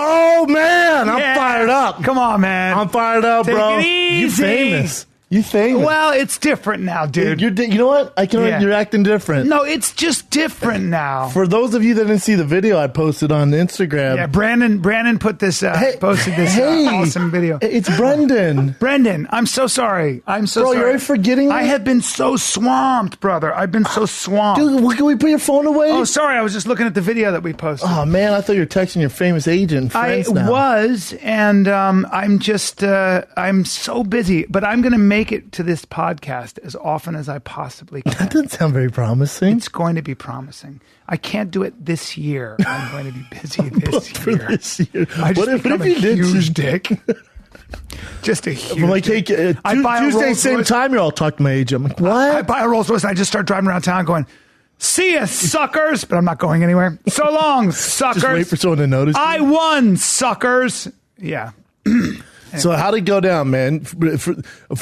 Oh, man. I'm fired up. Come on, man. I'm fired up, bro. Take it easy. You famous. You famous. Well, it's different now, dude. You know what? You're acting different. No, it's just different now. For those of you that didn't see the video I posted on Instagram. Yeah, Brandon put this, posted this awesome video. It's Brendan. Brendan, I'm so sorry. I'm so sorry. Bro, you're forgetting I have been so swamped, brother. I've been so swamped. Dude, can we put your phone away? Oh, sorry. I was just looking at the video that we posted. Oh, man. I thought you were texting your famous agent friends now. I was, and I'm just, I'm so busy. But I'm going to make it to this podcast as often as I possibly can. That doesn't sound very promising. It's going to be promising. I can't do it this year. I'm going to be busy this year. I just become a huge dick. Just a huge dick. Tuesday, same time, you're all talking to my agent. I'm like, what? I buy a Rolls Royce and I just start driving around town going, see ya, suckers. But I'm not going anywhere. So long, suckers. Just wait for someone to notice you. I won, suckers. Yeah. So how'd it go down, man? For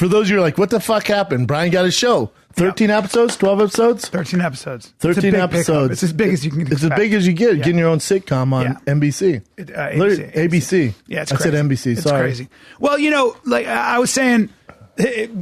those of you who are like, what the fuck happened? Bryan got his show. 13 episodes? 12 episodes? 13 episodes. 13 episodes. It's as big as you can expect. It's as big as you get. Getting your own sitcom on NBC. ABC. Yeah, it's crazy. I said NBC. It's sorry. Crazy. Well, like I was saying,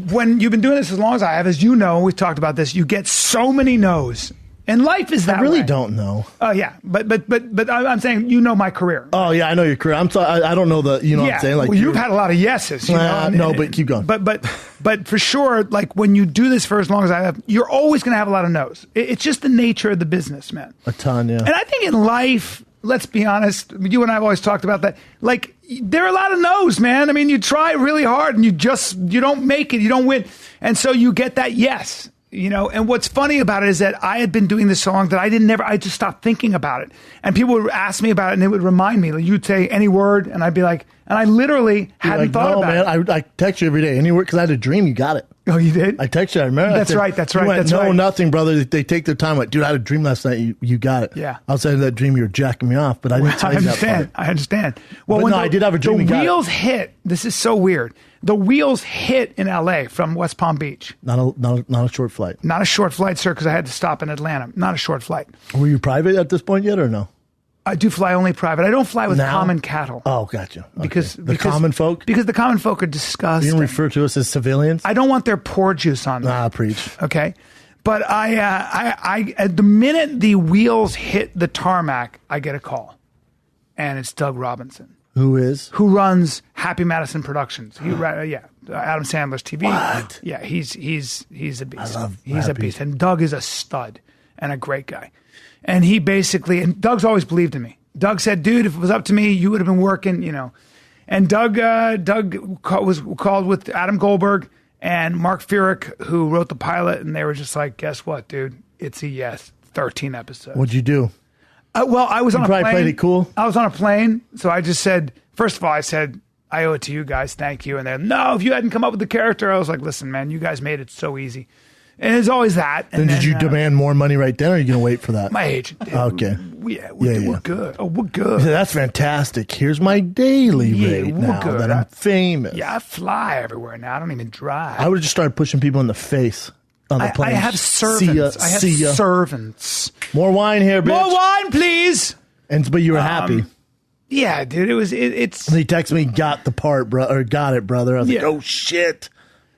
when you've been doing this as long as I have, as you know, we've talked about this, you get so many no's. And life is that way. I really don't know. Oh, yeah. But I'm saying, my career. Oh, yeah, I know your career. I'm sorry. I don't know what I'm saying. Like, well, you've had a lot of yeses. No, but keep going. But for sure, like when you do this for as long as I have, you're always going to have a lot of no's. It's just the nature of the business, man. A ton, yeah. And I think in life, let's be honest, you and I have always talked about that. Like, there are a lot of no's, man. I mean, you try really hard and you don't make it, you don't win. And so you get that yes. And what's funny about it is that I had been doing this so long that I just stopped thinking about it. And people would ask me about it and they would remind me. Like, you'd say any word and I'd be like, and I literally hadn't thought about it. I text you every day, any word, because I had a dream you got it. Oh, you did? I text you, I remember. That's right. Nothing, brother. They take their time. Like, dude, I had a dream last night. You got it. Yeah. Outside of that dream, you were jacking me off, but I didn't tell you that part. I understand. Well, I did have a dream. The wheels hit. This is so weird. The wheels hit in L.A. from West Palm Beach. Not a short flight. Not a short flight, sir, because I had to stop in Atlanta. Not a short flight. Were you private at this point yet or no? I do fly only private. I don't fly with common cattle. Oh, gotcha. Okay. Because the common folk? Because the common folk are disgusting. You can refer to us as civilians? I don't want their poor juice on me. Preach. Okay? But I at the minute the wheels hit the tarmac, I get a call. And it's Doug Robinson. Who is? Who runs Happy Madison Productions. Adam Sandler's TV. What? Yeah, he's a beast. I love He's a beast. And Doug is a stud and a great guy. And he basically, and Doug's always believed in me. Doug said, dude, if it was up to me, you would have been working, And Doug was called with Adam Goldberg and Mark Furyk, who wrote the pilot, and they were just like, guess what, dude? It's a yes. 13 episodes. What'd you do? I was on a plane. Probably played it cool. I was on a plane, so I just said, first of all, I said, I owe it to you guys. Thank you. And then, no, if you hadn't come up with the character, I was like, listen, man, you guys made it so easy. And it's always that. And then did you demand more money right then, or are you going to wait for that? My agent did. Okay. We're good. Oh, we're good. That's fantastic. Here's my daily rate now that I'm famous. Yeah, I fly everywhere now. I don't even drive. I would have just started pushing people in the face on the plane. I have servants. Servants. More wine here, bitch. More wine, please. But you were happy. Yeah, dude. It's. And he texted me, got the part, bro, or got it, brother. I was like, oh shit.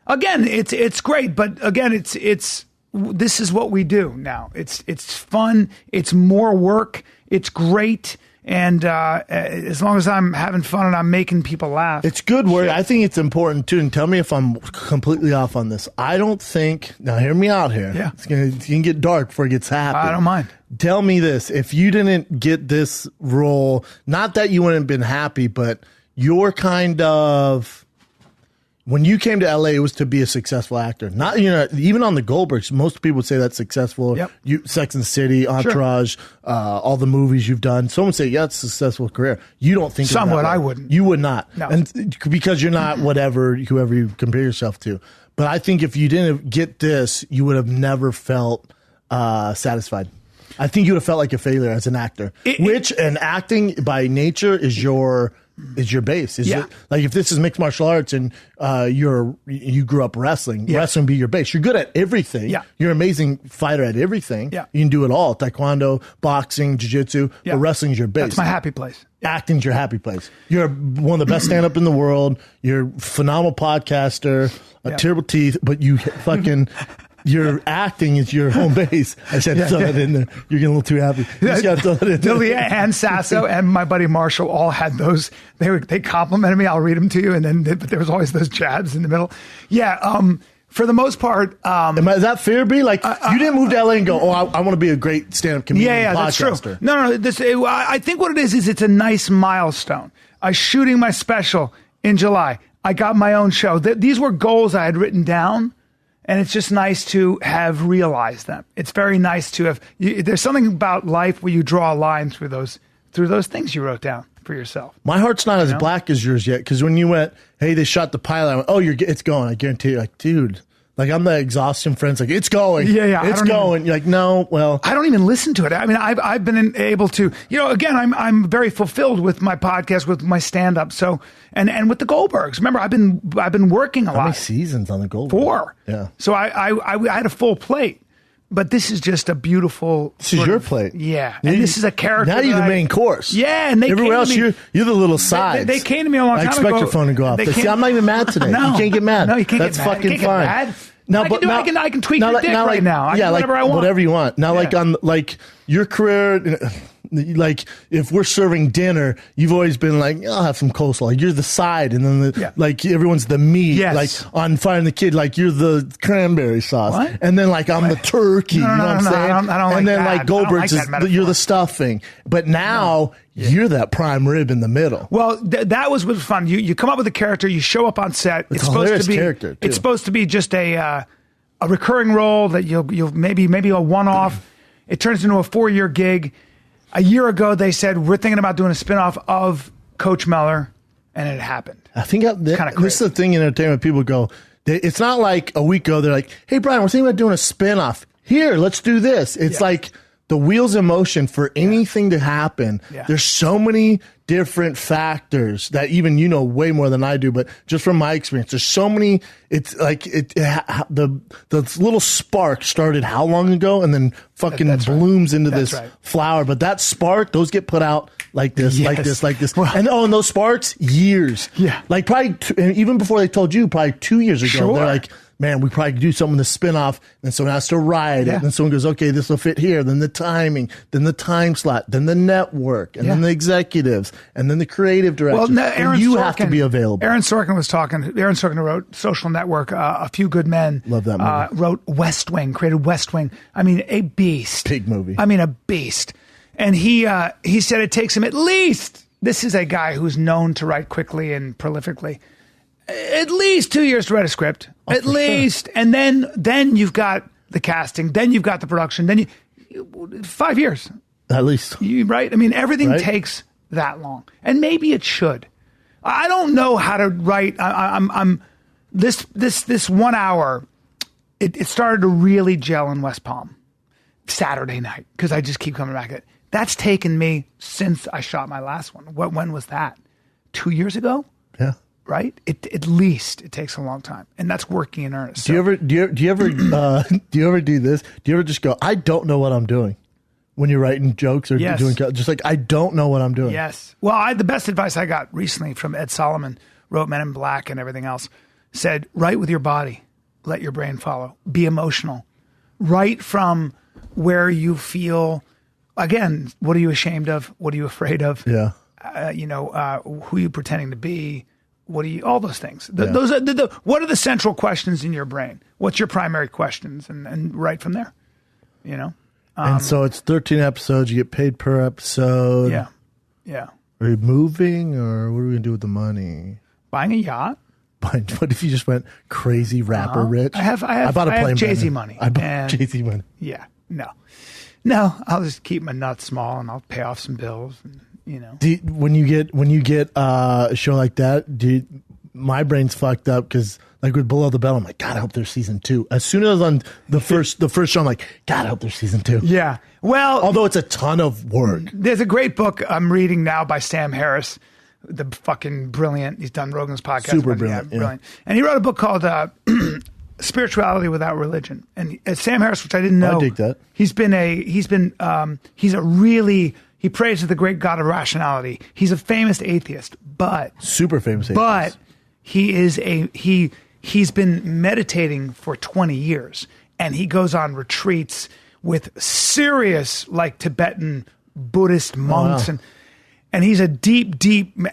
Again, it's great, but again, it's this is what we do now. It's fun. It's more work. It's great. And as long as I'm having fun and I'm making people laugh. It's good work. I think it's important, too. And tell me if I'm completely off on this. I don't think... Now, hear me out here. Yeah. It can get dark before it gets happy. I don't mind. Tell me this. If you didn't get this role, not that you wouldn't have been happy, but you're kind of... When you came to LA, it was to be a successful actor. Not, even on the Goldbergs, most people would say that's successful. Yep. Sex and the City, Entourage, all the movies you've done. Someone would say, yeah, it's a successful career. You don't think somewhat. I wouldn't. You would not. No. And because you're not whoever you compare yourself to. But I think if you didn't get this, you would have never felt satisfied. I think you would have felt like a failure as an actor. And acting by nature is your is your base. Yeah. Like if this is mixed martial arts and you grew up wrestling, wrestling be your base. You're good at everything. Yeah. You're an amazing fighter at everything. Yeah. You can do it all. Taekwondo, boxing, jiu-jitsu, but wrestling's your base. That's my happy place. Acting's your happy place. You're one of the best stand-up in the world. You're a phenomenal podcaster, terrible teeth, but you fucking... Your acting is your home base. I said, throw that in there. You're getting a little too happy. You just got to throw that in there. Lilia and Sasso and my buddy Marshall all had those. They complimented me. I'll read them to you. And then but there was always those jabs in the middle. Yeah. For the most part. Is that fair, B? Like, you didn't move to LA and go, I want to be a great stand-up comedian podcaster. That's true. No. I think what it is it's a nice milestone. I shooting my special in July. I got my own show. These were goals I had written down. And it's just nice to have realized them. It's very nice to have. There's something about life where you draw a line through those things you wrote down for yourself. My heart's not as black as yours yet, because when you went, hey, they shot the pilot, I went, oh, it's going. I guarantee you, like, dude. Like, I'm the exhaustion friends. Like, it's going. Yeah. It's going. You're like, no, well. I don't even listen to it. I mean, I've been able to, again, I'm very fulfilled with my podcast, with my stand-up. So, and with the Goldbergs. Remember, I've been working a lot. How many seasons on the Goldbergs? 4. Yeah. So I had a full plate. But this is just a beautiful. This is your plate. Yeah. And this is a character. Now you're the main course. Yeah. And everywhere else, you're the little sides. They came to me a long time ago. I expect your phone to go off. See, I'm not even mad today. No. You can't get mad. No, you can't That's get mad. fucking fine. Mad. No, I can tweak your dick right now. I can do whatever I want. Whatever you want. Now, like your career, like if we're serving dinner, you've always been like, I'll have some coleslaw. Like, you're the side, and then like everyone's the meat. Yes. Like on Fire and the Kid, like you're the cranberry sauce, what? And then like I'm the turkey. No, you know what I'm saying? I don't and like then that. like Goldberg's you're the stuffing. But now you're that prime rib in the middle. Well, that was fun. You come up with a character, you show up on set. It's supposed to be character. Too. It's supposed to be just a recurring role that you'll maybe a one-off. It turns into a 4-year gig. A year ago, they said, we're thinking about doing a spinoff of Coach Mellor, and it happened. I think this is the thing in entertainment. People go, it's not like a week ago, they're like, hey, Bryan, we're thinking about doing a spinoff. Here, let's do this. It's like the wheels in motion for anything to happen. Yeah. There's so many different factors that even you know way more than I do, but just from my experience, there's so many. It's like the little spark started how long ago, and then fucking blooms into this flower. But that spark, those get put out like this, like this, like this, well, and those sparks, years, like probably even before they told you, probably 2 years ago, they're like, man, we probably could do something to spin off. And someone has to write it. And then someone goes, okay, this will fit here. Then the timing, then the time slot, then the network, and then the executives, and then the creative director. Well, Aaron you Sorkin, have to be available. Aaron Sorkin was talking. Aaron Sorkin Wrote Social Network, A Few Good Men. Love that movie. Wrote West Wing, created West Wing. I mean, a beast. Big movie. I mean, a beast. And he said it takes him at least, this is a guy who's known to write quickly and prolifically, at least 2 years to write a script, at least. Sure. And then you've got the casting, then you've got the production, then 5 years. At least. Right? I mean, everything takes that long. And maybe it should. I don't know how to write. I'm this 1 hour, it started to really gel in West Palm Saturday night, because I just keep coming back to it. That's taken me since I shot my last one. When was that? 2 years ago? Yeah. Right? At least it takes a long time, and that's working in earnest. Do you ever do this? Do you ever just go, I don't know what I'm doing when you're writing jokes or doing, just like, I don't know what I'm doing? Yes. Well, the best advice I got recently from Ed Solomon, wrote Men in Black and everything else, said, write with your body, let your brain follow, be emotional, write from where you feel. Again, what are you ashamed of? What are you afraid of? Yeah. Who are you pretending to be? What do you, all those things. Those are what are the central questions in your brain? What's your primary questions? And right from there, and so it's 13 episodes. You get paid per episode. Yeah. Yeah. Are you moving, or what are we going to do with the money? Buying a yacht. What if you just went crazy rapper rich? I bought a plane. Jay-Z money. I bought Jay-Z money. Yeah. No, I'll just keep my nuts small, and I'll pay off some bills. And, when you get a show like that, my brain's fucked up, because like with Below the Bell, I'm like, God, I hope there's season 2. As soon as I was on the first show, I'm like, God, I hope there's season 2. Yeah. Well, although it's a ton of work. There's a great book I'm reading now by Sam Harris, the fucking brilliant. He's done Rogan's podcast. Super but, brilliant, yeah. Brilliant. And he wrote a book called Spirituality Without Religion. And Sam Harris, which I didn't know. I dig that. He's a really, he prays to the great God of rationality. He's a famous atheist, but super famous atheist. But he's been meditating for 20 years, and he goes on retreats with serious, like, Tibetan Buddhist monks. Oh, wow. And he's a deep,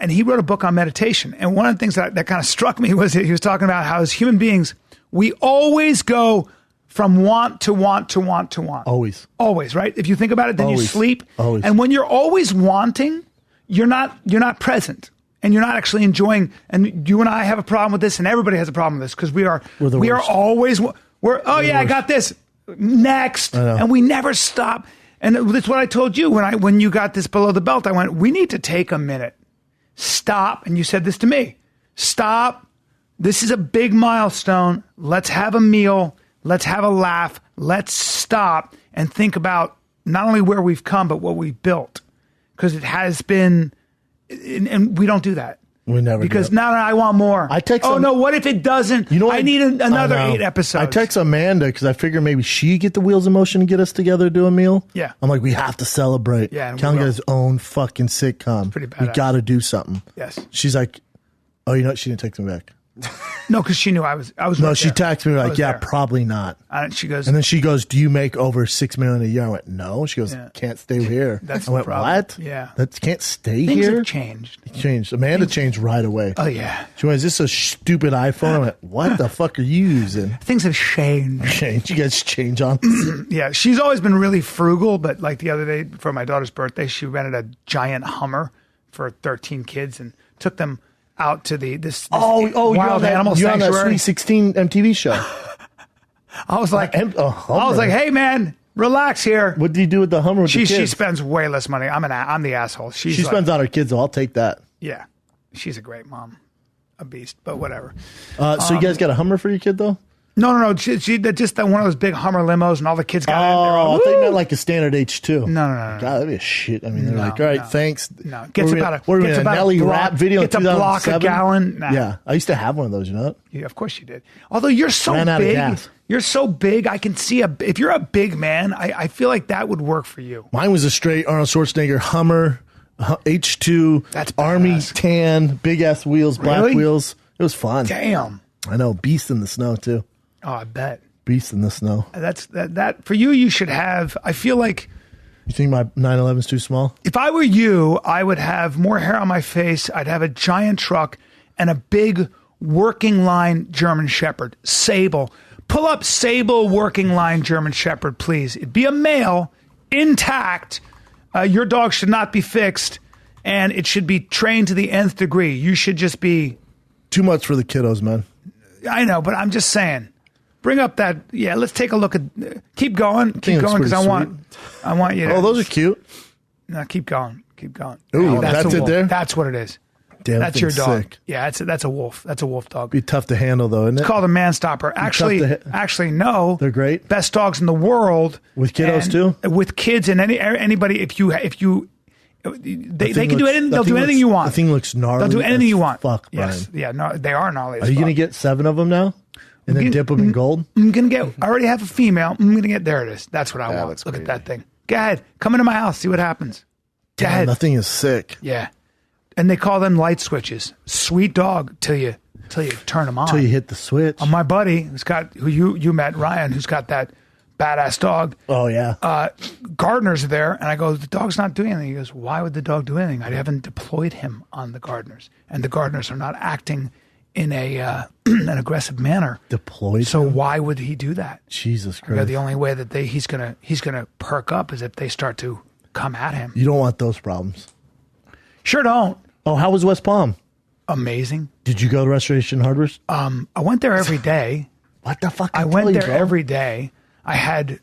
and he wrote a book on meditation. And one of the things that kind of struck me was that he was talking about how as human beings, we always go from want to want to want to want. Always, right? If you think about it, then you sleep. Always. And when you're always wanting, you're not present. And you're not actually enjoying. And you and I have a problem with this, and everybody has a problem with this, because we are always I got this next, and we never stop. And that's what I told you when you got this below the belt. I went, we need to take a minute, stop. And you said this to me: stop. This is a big milestone. Let's have a meal. Let's have a laugh. Let's stop and think about not only where we've come, but what we've built, because it has been. And we don't do that. We never because do. No, I want more. I text. No, what if it doesn't? You know, I need another 8 episodes. I text Amanda because I figure maybe she get the wheels of motion to get us together to do a meal. Yeah, I'm like, we have to celebrate. Yeah, Callan got his own fucking sitcom. Pretty bad. We got to do something. Yes. She's like, oh, you know what? She didn't text me back. No, because she knew I was. No, she texted me like, yeah, there. probably not. She goes, and then she goes, do you make over $6 million a year? I went, no. She goes, can't stay here. That's I went, the problem. what? Yeah, that can't stay Things here. Have changed. It changed. Amanda changed right away. Oh yeah. She went, is this a stupid iPhone? I went, what the fuck are you using? Things have changed. You guys change on. Yeah, she's always been really frugal, but like the other day for my daughter's birthday, she rented a giant Hummer for 13 kids and took them out to this wild animal you're on that sanctuary. Sweet 16 MTV show. I was like, hey man, relax here. What do you do with the Hummer with the kids? She spends way less money. I'm the asshole. She spends on her kids, so I'll take that. Yeah, she's a great mom, a beast, but whatever. So you guys got a Hummer for your kid though? No. She just one of those big Hummer limos, and all the kids got in. I thought you meant like a standard H2. No. God, that'd be a shit. I mean, they're like, all right, thanks. No, gets about a Nelly rap video. Gets a block a gallon. Nah. Yeah, I used to have one of those. You know that? Yeah, of course you did. Although you're so Ran out of big, gas. you're so big. I can see if you're a big man, I feel like that would work for you. Mine was a straight Arnold Schwarzenegger Hummer H2. That's Army badass. tan, big ass wheels, black wheels. It was fun. Damn. I know, beast in the snow too. Oh, I bet. Beast in the snow. That's that for you. You should have. I feel like. You think my 911 is too small? If I were you, I would have more hair on my face. I'd have a giant truck and a big working line German Shepherd. Sable. Pull up Sable working line German Shepherd, please. It'd be a male, intact. Your dog should not be fixed, and it should be trained to the nth degree. You should just be. Too much for the kiddos, man. I know, but I'm just saying. Bring up that. Yeah, let's take a look at. Keep going, because I want you. To, those are cute. No, keep going. Ooh, that's it there. That's what it is. Damn, that's your dog. Sick. Yeah, that's a wolf. That's a wolf dog. Be tough to handle though, isn't it? It's called a man stopper. Actually, no. They're great. Best dogs in the world with kiddos too. With kids and anybody. If you. They can do anything. They'll do anything you want. The thing looks gnarly. They'll do anything you want. Fuck, yes. Bryan. Yeah. No, they are gnarly. Are you going to get 7 of them now? And then dip them in gold? I'm going to get, I already have a female. I'm going to get, there it is. That's what I want. Look at that thing. Go ahead. Come into my house. See what happens. Go ahead. That thing is sick. Yeah. And they call them light switches. Sweet dog till you turn them on. Till you hit the switch. My buddy who you met, Ryan, who's got that badass dog. Oh, yeah. Gardeners are there. And I go, the dog's not doing anything. He goes, why would the dog do anything? I haven't deployed him on the gardeners. And the gardeners are not acting in an aggressive manner. Deployed. So why would he do that? Jesus Christ! The only way that he's gonna perk up is if they start to come at him. You don't want those problems. Sure don't. Oh, how was West Palm? Amazing. Did you go to Restoration Hardware's? I went there every day. What the fuck? I went there every day. I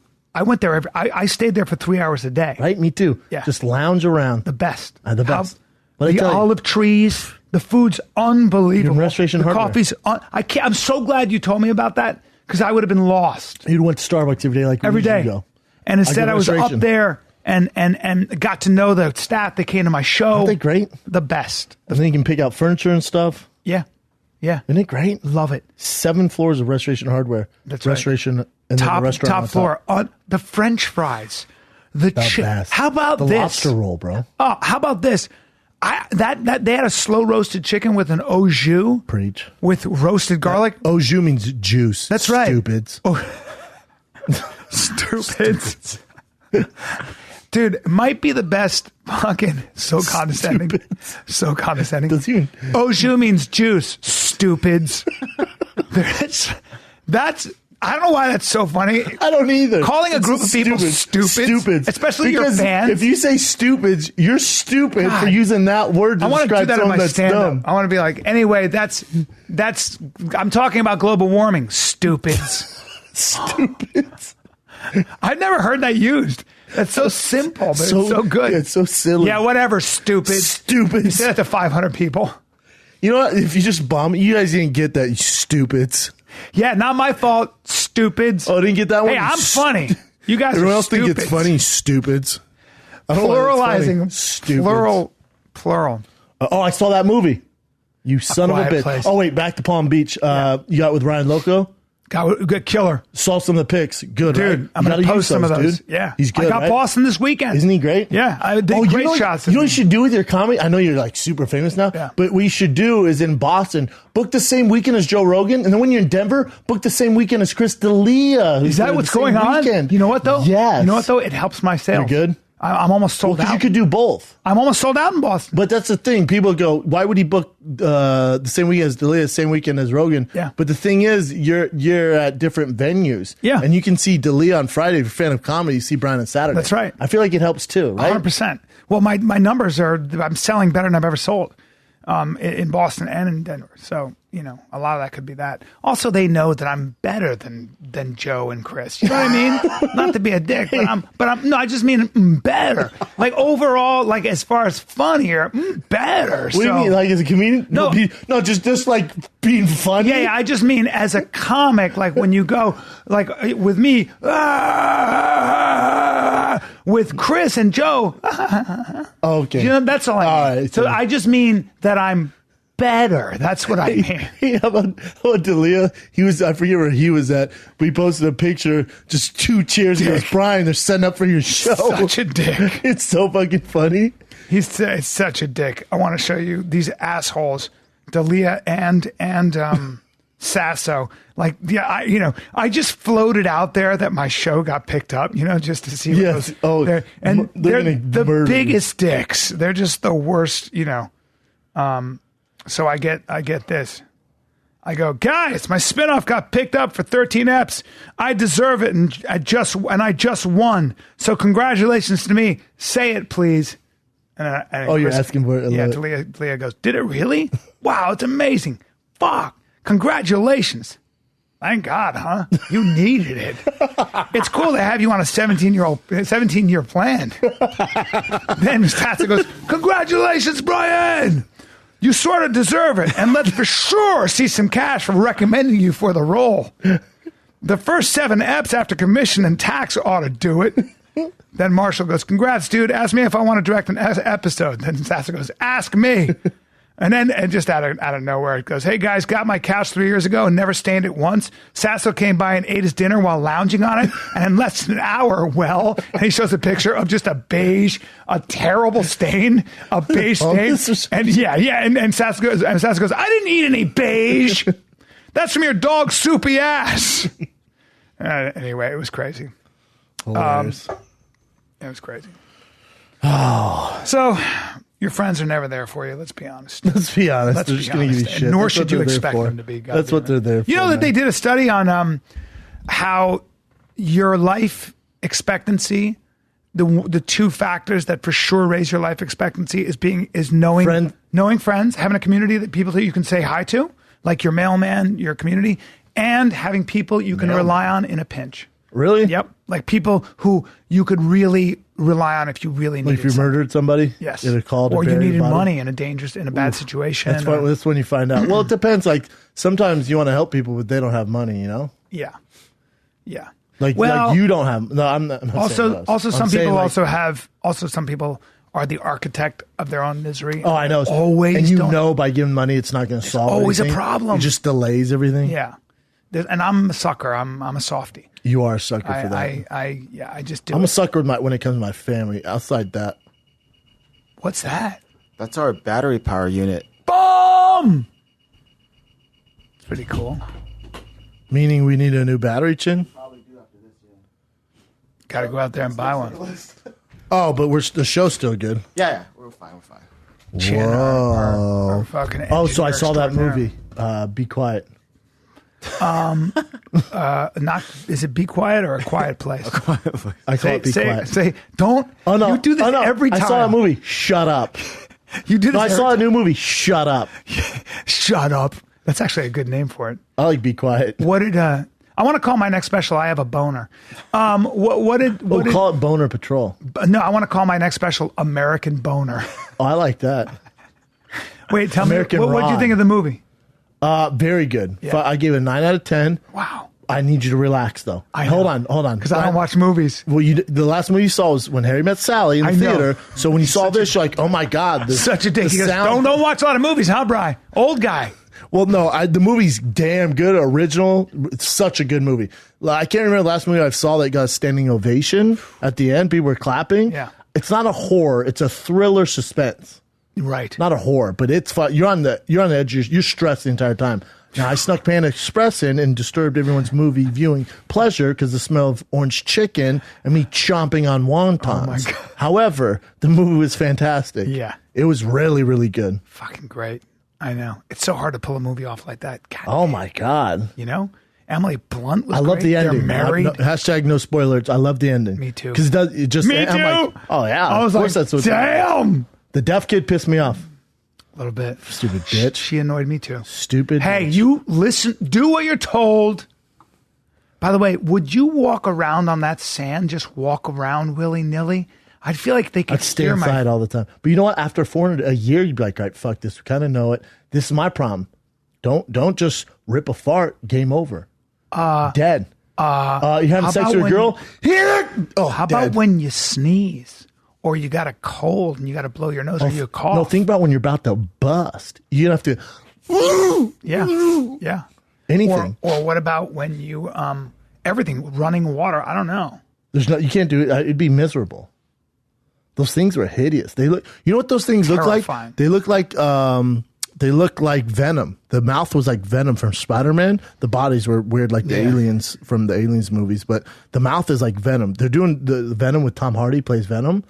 went there I stayed there for 3 hours a day. Right, me too. Yeah, just lounge around. The best. The best. The olive trees. The food's unbelievable. Restoration Hardware. Coffee's. I'm so glad you told me about that because I would have been lost. You went to Starbucks every day, like every day. Go. And instead, I was up there and got to know the staff that came to my show. Aren't they great? The best. And then you can pick out furniture and stuff. Yeah. Yeah. Isn't it great? Love it. 7 floors of Restoration Hardware. That's right. Restoration and then the restaurant top on floor. On the French fries. The best. How about the this? lobster roll, bro. Oh, how about this? That they had a slow roasted chicken with an au jus. Preach. With roasted garlic. Au jus means juice. That's right. Stupids. Oh. Stupids. Dude, it might be the best fucking so condescending. So condescending. Does he? Au jus means juice. Stupids. That's I don't know why that's so funny. I don't either. Calling a group of people stupids, especially because your fans. If you say stupids, you're stupid for using that word to I want to do describe that in someone my that's stand-up. dumb. I want to be like, anyway, that's. I'm talking about global warming. Stupids. Stupids. I've never heard that used. That's so simple, but it's so good. Yeah, it's so silly. Yeah, whatever, stupid. Stupids. You say that to 500 people. You know what? If you just bomb, you guys didn't get that, you stupids. Yeah, not my fault, stupids. Oh, didn't get that one? Hey, I'm funny. You guys Everyone are else stupids. think it's funny, stupids. I don't know why it's funny. Pluralizing. Stupids. Plural. Oh, I saw that movie. You son of a Quiet bitch. Place. Oh, wait, back to Palm Beach. You got with Ryan Loco? Good killer. Saw some of the pics. Good, Dude, right? I'm going to post some of those. Dude. Yeah. He's good, I got right? Boston this weekend. Isn't he great? Yeah. I did great shots. You know what you should do with your comedy? I know you're like super famous now, but what you should do is in Boston, book the same weekend as Joe Rogan, and then when you're in Denver, book the same weekend as Chris D'Elia. Is that what's going on? You know what, though? Yes. You know what, though? It helps my sales. You're good? I'm almost sold out. Because you could do both. I'm almost sold out in Boston. But that's the thing. People go, why would he book the same weekend as D'Elia, same weekend as Rogan? Yeah. But the thing is, you're at different venues. Yeah. And you can see D'Elia on Friday. If you're a fan of comedy, you see Bryan on Saturday. That's right. I feel like it helps too, right? 100%. Well, my numbers are, I'm selling better than I've ever sold in Boston and in Denver. So, you know, a lot of that could be that. Also, they know that I'm better than Joe and Chris. You know what I mean? Not to be a dick, but I'm I just mean better. Like overall, like as far as funnier, better. What do you mean? Like as a comedian? No, just like being funny. Yeah, I just mean as a comic, like when you go, like with me, with Chris and Joe. Okay. You know, that's all I mean. All right, so I just mean that I'm better. That's what I mean. Hey, how about D'Elia? I forget where he was at, but he posted a picture, just 2 chairs. He goes, Bryan, they're setting up for your show. Such a dick. It's so fucking funny. He's such a dick. I want to show you these assholes, D'Elia and Sasso. Like, yeah, I just floated out there that my show got picked up, just to see what those. Oh, they're the biggest dicks. They're just the worst, So I get this. I go, guys, my spinoff got picked up for 13 eps. I deserve it, and I just won. So congratulations to me. Say it, please. And you're asking for it. Yeah, Leah goes, did it really? Wow, it's amazing. Fuck, congratulations. Thank God, huh? You needed it. It's cool to have you on a 17-year plan. Then Tassa goes, congratulations, Bryan. You sort of deserve it, and let's for sure see some cash for recommending you for the role. The first 7 eps after commission and tax ought to do it. Then Marshall goes, congrats, dude. Ask me if I want to direct an episode. Then Sassa goes, ask me. And just out of nowhere, it goes, hey, guys, got my couch 3 years ago and never stained it once. Sasso came by and ate his dinner while lounging on it. And in less than an hour, and he shows a picture of just a terrible stain, a beige stain. And Sasso goes, I didn't eat any beige. That's from your dog's soupy ass. Anyway, it was crazy. Hilarious. It was crazy. Oh. So your friends are never there for you. Let's be honest. They're just going to give you shit. Nor should you expect them to be. That's what they're there for. You know that they did a study on how your life expectancy, the 2 factors that for sure raise your life expectancy is knowing friends, having a community that people that you can say hi to, like your mailman, your community, and having people you can rely on in a pinch. Really? Yep. Like people who you could really rely on if you really needed if you murdered somebody? Yes. Get a call to or you bury needed your body? money in a bad situation. That's when you find out. Well, it depends. Like sometimes you want to help people, but they don't have money, Yeah. Yeah. Like you don't have. No, I'm not. Also, some people are the architect of their own misery. Oh, I know. Always, and by giving money, it's not going to solve. Always anything. A problem. It just delays everything. Yeah, and I'm a sucker. I'm a softie. You are a sucker for that. I just do. I'm a sucker when it comes to my family. Outside that, what's that? That's our battery power unit. Boom! It's pretty cool. Meaning we need a new battery, Chin? Probably do after this, yeah. Got to go out there and buy one. Oh, but the show's still good. Yeah, we're fine. Chin, our fucking so I saw that movie. Be Quiet. Is it Be Quiet or A Quiet Place? I call it Be Quiet. Say, don't. Oh, no. You do this every time. I saw a movie. Shut up. You do this. I saw a new movie. Shut up. Shut up. That's actually a good name for it. I like Be Quiet. What did I want to call my next special? I have a boner. What did call it Boner Patrol? No, I want to call my next special American Boner. Oh, I like that. Wait, tell American me what did you think of the movie? Very good. Yeah. I gave it a 9 out of 10. Wow. I need you to relax, though. Hold on. Because I don't watch movies. Well, the last movie you saw was When Harry Met Sally in the theater. So when you saw this, you're like, oh my God. Such a dick. He goes, don't watch a lot of movies, huh, Bryan? Old guy. Well, no, the movie's damn good. Original. It's such a good movie. I can't remember the last movie I saw that got a standing ovation at the end. People were clapping. Yeah. It's not a horror. It's a thriller suspense. Right. Not a horror, but it's fun. You're on the edge. You're stressed the entire time. Now, I snuck Panda Express in and disturbed everyone's movie viewing pleasure because the smell of orange chicken and me chomping on wontons. Oh my God. However, the movie was fantastic. Yeah. It was really, really good. Fucking great. I know. It's so hard to pull a movie off like that. God, oh, my God. You know? Emily Blunt was I love great. the ending. They're married. Hashtag no spoilers. I love the ending. Me too. Because it just. Me too. Like, oh, yeah. I was like, damn. The deaf kid pissed me off. A little bit. Stupid bitch. She annoyed me too. Stupid Hey, bitch. you listen, do what you're told. By the way, would you walk around on that sand, just walk around willy-nilly? I'd feel like they could I'd stay inside all the time. But you know what? After 400 a year, you'd be like, all right, fuck this. We kind of know it. This is my problem. Don't just rip a fart. Game over. Dead. You having sex with a girl? Here. Oh, how about when you sneeze? Or you got a cold and you got to blow your nose or you cough. No, think about when you're about to bust. You have to. Yeah. Anything. Or what about when you, everything, running water? I don't know. You can't do it. It'd be miserable. Those things were hideous. They look. You know what those things look like? They look like. They look like Venom. The mouth was like Venom from Spider-Man. The bodies were weird, like the aliens from the Aliens movies. But the mouth is like Venom. They're doing the Venom with Tom Hardy plays Venom.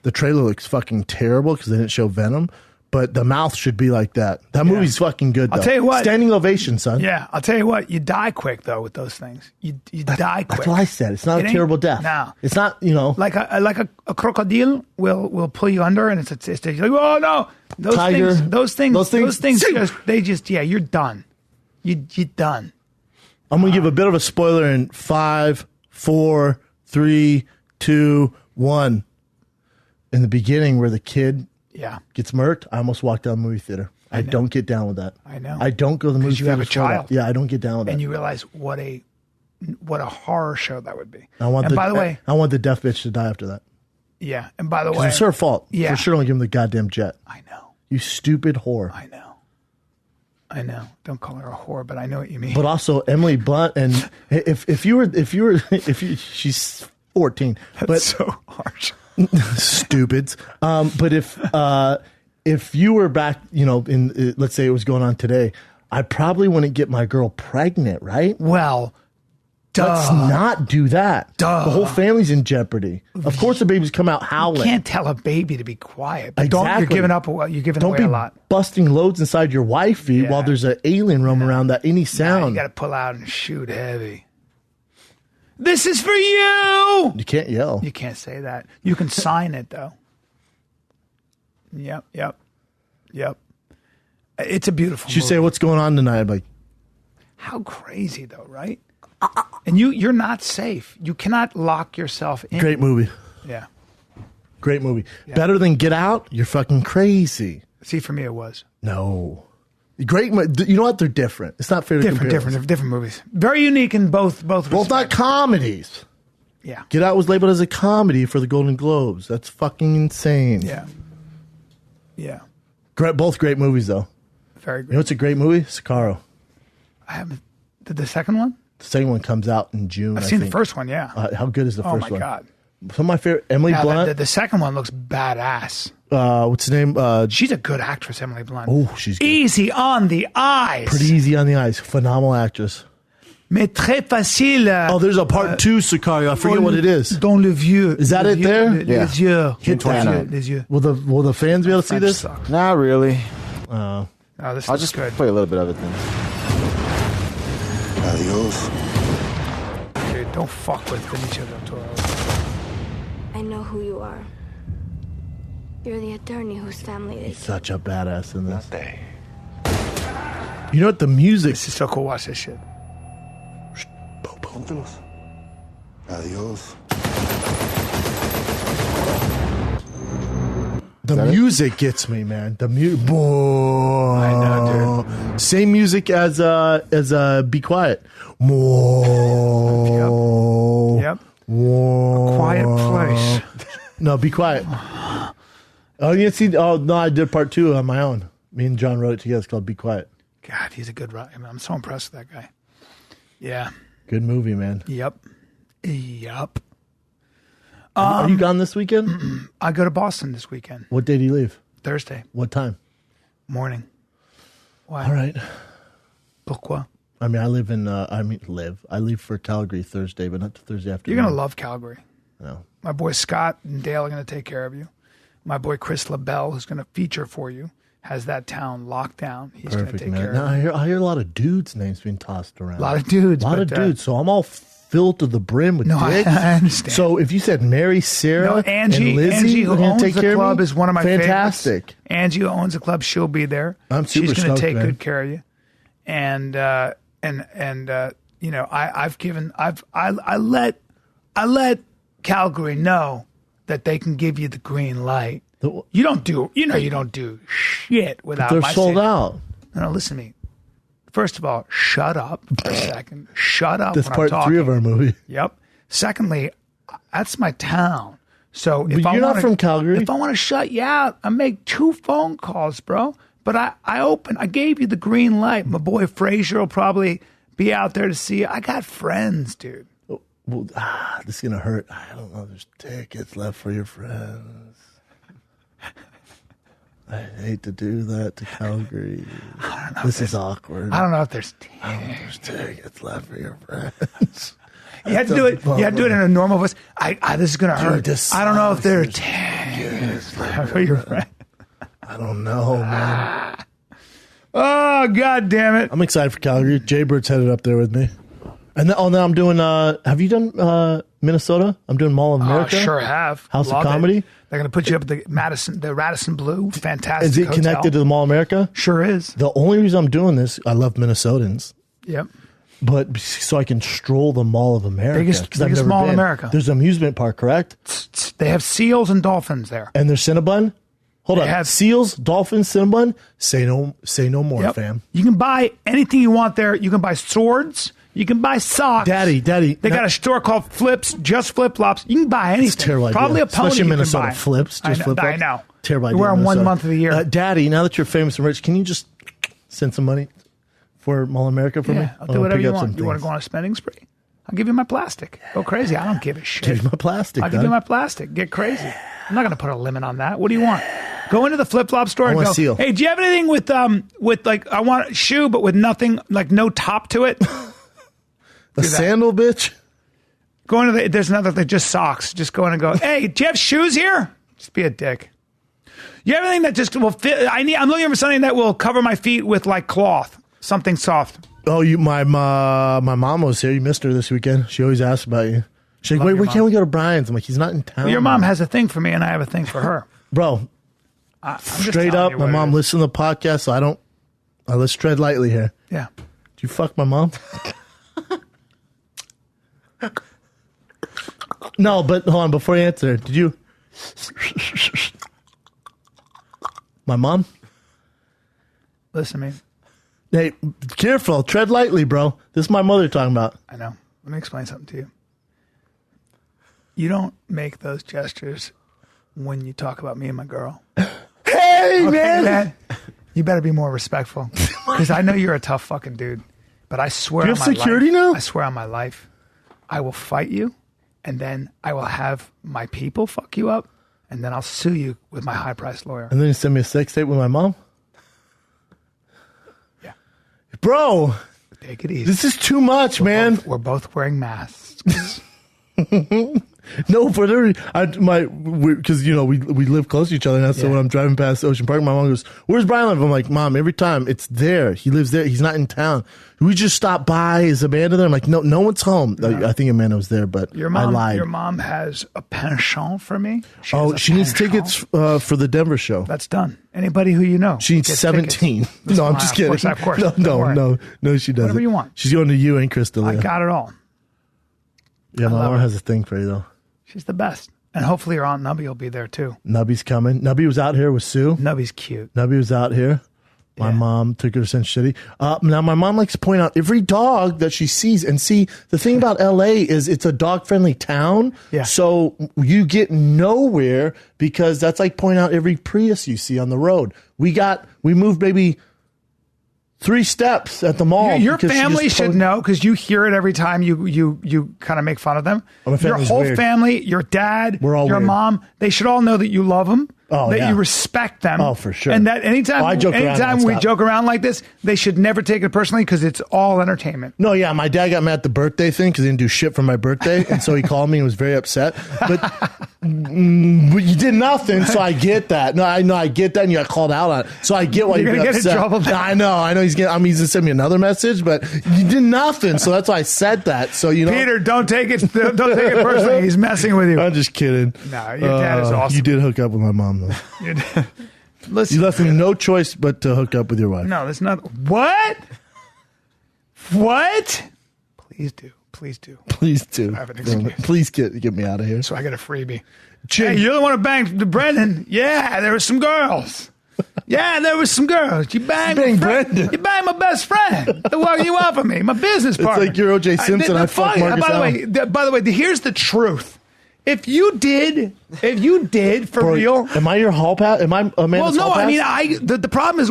The trailer looks fucking terrible because they didn't show Venom. But the mouth should be like that. That movie's fucking good, though. I'll tell you what. Standing ovation, son. Yeah, I'll tell you what. You die quick, though, with those things. You die quick. That's what I said. It's not a terrible death. No. It's not, you know. Like a crocodile will pull you under, and it's like, oh, no. Those things, you're done. You're done. I'm going to give a bit of a spoiler in 5, 4, 3, 2, 1. In the beginning where the kid gets murked, I almost walked out of the movie theater. I don't get down with that. I know. I don't go to the movie theater. You have a child. Yeah, I don't get down with that. And you realize what a horror show that would be. By the way, I want the deaf bitch to die after that. Yeah. And by the way, it's her fault. Yeah. For sure don't give him the goddamn jet. I know. You stupid whore. I know. Don't call her a whore, but I know what you mean. But also Emily Blunt, and she's 14. That's so harsh. Stupids. But if you were back, in let's say it was going on today, I probably wouldn't get my girl pregnant, right? Well, let's not do that. The whole family's in jeopardy. Of course, the babies come out howling. You can't tell a baby to be quiet. But exactly. You're giving away a lot. Don't be busting loads inside your wifey while there's an alien roaming around that any sound. You got to pull out and shoot heavy. This is for you. You can't yell. You can't say that. You can sign it, though. Yep. It's a beautiful movie. You say, what's going on tonight? I'm like, how crazy, though, right? And you're not safe. You cannot lock yourself in. Great movie. Yeah. Great movie. Yeah. Better than Get Out? You're fucking crazy. See, for me, it was. No. Great. You know what? They're different. It's not fair to compare. Different movies. Very unique in both Both respects. not comedies. Yeah. Get Out was labeled as a comedy for the Golden Globes. That's fucking insane. Yeah. Yeah. Both great movies, though. Very You know good. what's a great movie? Sicario. I haven't. Did the second one? The second one comes out in June. I've I seen think. the first one. Yeah. How good is the Oh first my one? God. Some of my favorite. Emily Yeah, Blunt. the second one looks badass. What's the name? She's a good actress, Emily Blunt. Oh, she's good. Easy on the eyes. Pretty easy on the eyes. Phenomenal actress. Mais très facile. Oh, there's a part 2, Sicario. I forget what it is. Dans le vieux. Is that Le it vieux, there? Les yeux. Hit that. Les yeux. Will the fans be able to see French this? sucks. Not really. Oh, this I'll is just good. play a little bit of it then. Adios. Dude, don't fuck with Benicio del Toro. I know who you are. You're the attorney whose family they Such a badass in this. You know what? The music. This is so cool. Watch this shit. Póntelos. Adios. The music gets me, man. The music. I know, dude. Same music as Be Quiet. More. Yep. Whoa. Quiet place. No, Be Quiet. Oh, you see? Oh no, I did part 2 on my own. Me and John wrote it together. It's called Be Quiet. God, he's a good writer. I'm so impressed with that guy. Yeah. Good movie, man. Yep. Yep. Are you gone this weekend? I go to Boston this weekend. What day do you leave? Thursday What time? morning. Why? All right. Pourquoi? I mean, I live in. I leave for Calgary Thursday, but not Thursday afternoon. You're going to love Calgary. No. My boy Scott and Dale are going to take care of you. My boy Chris LaBelle, who's going to feature for you, has that town locked down. He's going to Perfect, take man. care Now, of you. I hear a lot of dudes' names being tossed around. A lot of dudes. A lot of but, dudes. So I'm all filled to the brim with No, dicks. I understand. So if you said Mary, Sarah, No, Angie, and Lizzie, Angie, who are gonna owns take the care of club, me? is one of my Fantastic. favorites. Angie, who owns the club, she'll be there. I'm super She's going stoked, to take man. good care of you. And you know, I let Calgary know that they can give you the green light. You don't do shit without They're my sold say. out. No, listen to me. First of all, shut up for a second. Shut up. That's when part I'm talking. 3 of our movie. Yep. Secondly, that's my town. So But if I you're not wanna, from Calgary. if I want to shut you out, I make 2 phone calls, bro. But I gave you the green light. My boy Frazier will probably be out there to see you. I got friends, dude. Well, this is gonna hurt. I don't know. There's tickets left for your friends. I hate to do that to Calgary. This is awkward. I don't know if there's. There's tickets left for your friends. You had to do it. You had to do it in a normal voice. This is gonna hurt. this I don't know if sucks. there's There's tickets for your friend. I don't know, man. Oh God damn it! I'm excited for Calgary. Jay Bird's headed up there with me. And then, now I'm doing. Have you done Minnesota? I'm doing Mall of America. Sure have. House of Love it. Comedy? They're going to put you up at the Radisson Blue. Fantastic. Is it hotel. connected to the Mall of America? Sure is. The only reason I'm doing this, I love Minnesotans, Yep. but so I can stroll the Mall of America. Biggest 'cause I've mall never in been. America. There's an amusement park, correct? They have seals and dolphins there. And there's Cinnabon. Hold on. have- Seals, dolphins, Cinnabon. Say no more, Yep. fam. You can buy anything you want there. You can buy swords. You can buy socks. Daddy. They now- got a store called Flips, just flip flops. You can buy anything. It's a terrible idea. Probably a pony. Especially in you can Minnesota. buy. Flips, just I know, flip-flops. I know. Terrible You idea. wear them in 1 Minnesota. month of the year. Daddy, now that you're famous and rich, can you just send some money for Mall of America for me? Yeah, I'll I do wanna whatever pick you up want. some You want to things. go on a spending spree? I'll give you my plastic. Go crazy. I don't give a shit. Give me my plastic, I'll give you Doug. my plastic. Get crazy. I'm not going to put a limit on that. What do you want? Go into the flip flop store and want go, a seal. hey, do you have anything with like, I want a shoe, but with nothing, like no top to it? A sandal, bitch? Go into there's another thing, just socks. Just go in and go, hey, do you have shoes here? Just be a dick. You have anything that just will fit? I'm looking for something that will cover my feet with like cloth, something soft. Oh, my mom was here. You missed her this weekend. She always asks about you. She's like, Love wait, your why can't we go to Bryan's? I'm like, he's not in town. Your mom has a thing for me, and I have a thing for her. Bro, I'm just straight telling up, you my what it mom is. listens to the podcast, so let's tread lightly here. Yeah. Did you fuck my mom? No, but hold on, before you answer, did you? My mom? Listen to me. Hey, careful. Tread lightly, bro. This is my mother talking about. I know. Let me explain something to you. You don't make those gestures when you talk about me and my girl. Hey, man. You better be more respectful. Because I know you're a tough fucking dude. But I swear Do you on have my security life, now? I swear on my life, I will fight you, and then I will have my people fuck you up, and then I'll sue you with my high-priced lawyer. And then you send me a sex tape with my mom? Yeah. Bro, Take it easy. this is too much, man. We're both wearing masks. No, but because we live close to each other now. So when I'm driving past Ocean Park, my mom goes, "Where's Bryan live?" I'm like, "Mom, every time it's there. He lives there. He's not in town. We just stopped by. Is Amanda there?" I'm like, "No one's home." No. I think Amanda was there, but Your mom, I lied. Your mom has a penchant for me. She needs tickets for the Denver show. That's done. Anybody who you know. She needs gets 17. tickets. No, I'm just kidding. Of course. No, Don't worry. no, she doesn't. Whatever you want. She's going to you and Crystalia. I got it all. Yeah, my love mom her. has a thing for you though. She's the best. And hopefully your Aunt Nubby will be there too. Nubby's coming. Nubby was out here with Sue. Nubby's cute. Nubby was out here. My Yeah. mom took her to Sin City. Now, my mom likes to point out every dog that she sees. And see, the thing about LA is it's a dog-friendly town. Yeah. So you get nowhere because that's like pointing out every Prius you see on the road. We moved maybe 3 steps at the mall. Your because she family just should know because you hear it every time you kind of make fun of them. Oh, my Your family's whole weird. family, your dad, We're all your weird. mom, they should all know that you love them, Oh, that yeah. you respect them. Oh, for sure. And that anytime, Oh, I joke around anytime we nonstop. joke around like this, they should never take it personally because it's all entertainment. No, yeah, my dad got mad at the birthday thing because he didn't do shit for my birthday, and so he called me and was very upset. But you did nothing, so I get that. No, I get that, and you got called out on it, so I get why You're you're gonna get in upset. trouble now. I know. He's gonna send me another message, but you did nothing, so that's why I said that. So Peter, don't take it personally. He's messing with you. I'm just kidding. No, your dad is awesome. You did hook up with my mom though. Listen, You left me no choice but to hook up with your wife. no, that's not what. What? Please do. Please do. have an excuse. Please get me out of here. So I get a freebie. Chick- Hey, you're the one who banged Brendan. Yeah, there were some girls. Yeah, there was some girls. You banged banged my friend. Brendan. You banged my best friend. The one you offer me, my business partner. like you're O.J. Simpson, I fucked Marcus by the way, here's the truth. If you did for Bro, real. Am I your hall pass? Am I Amanda's Well, no, hall pass? I mean, the problem is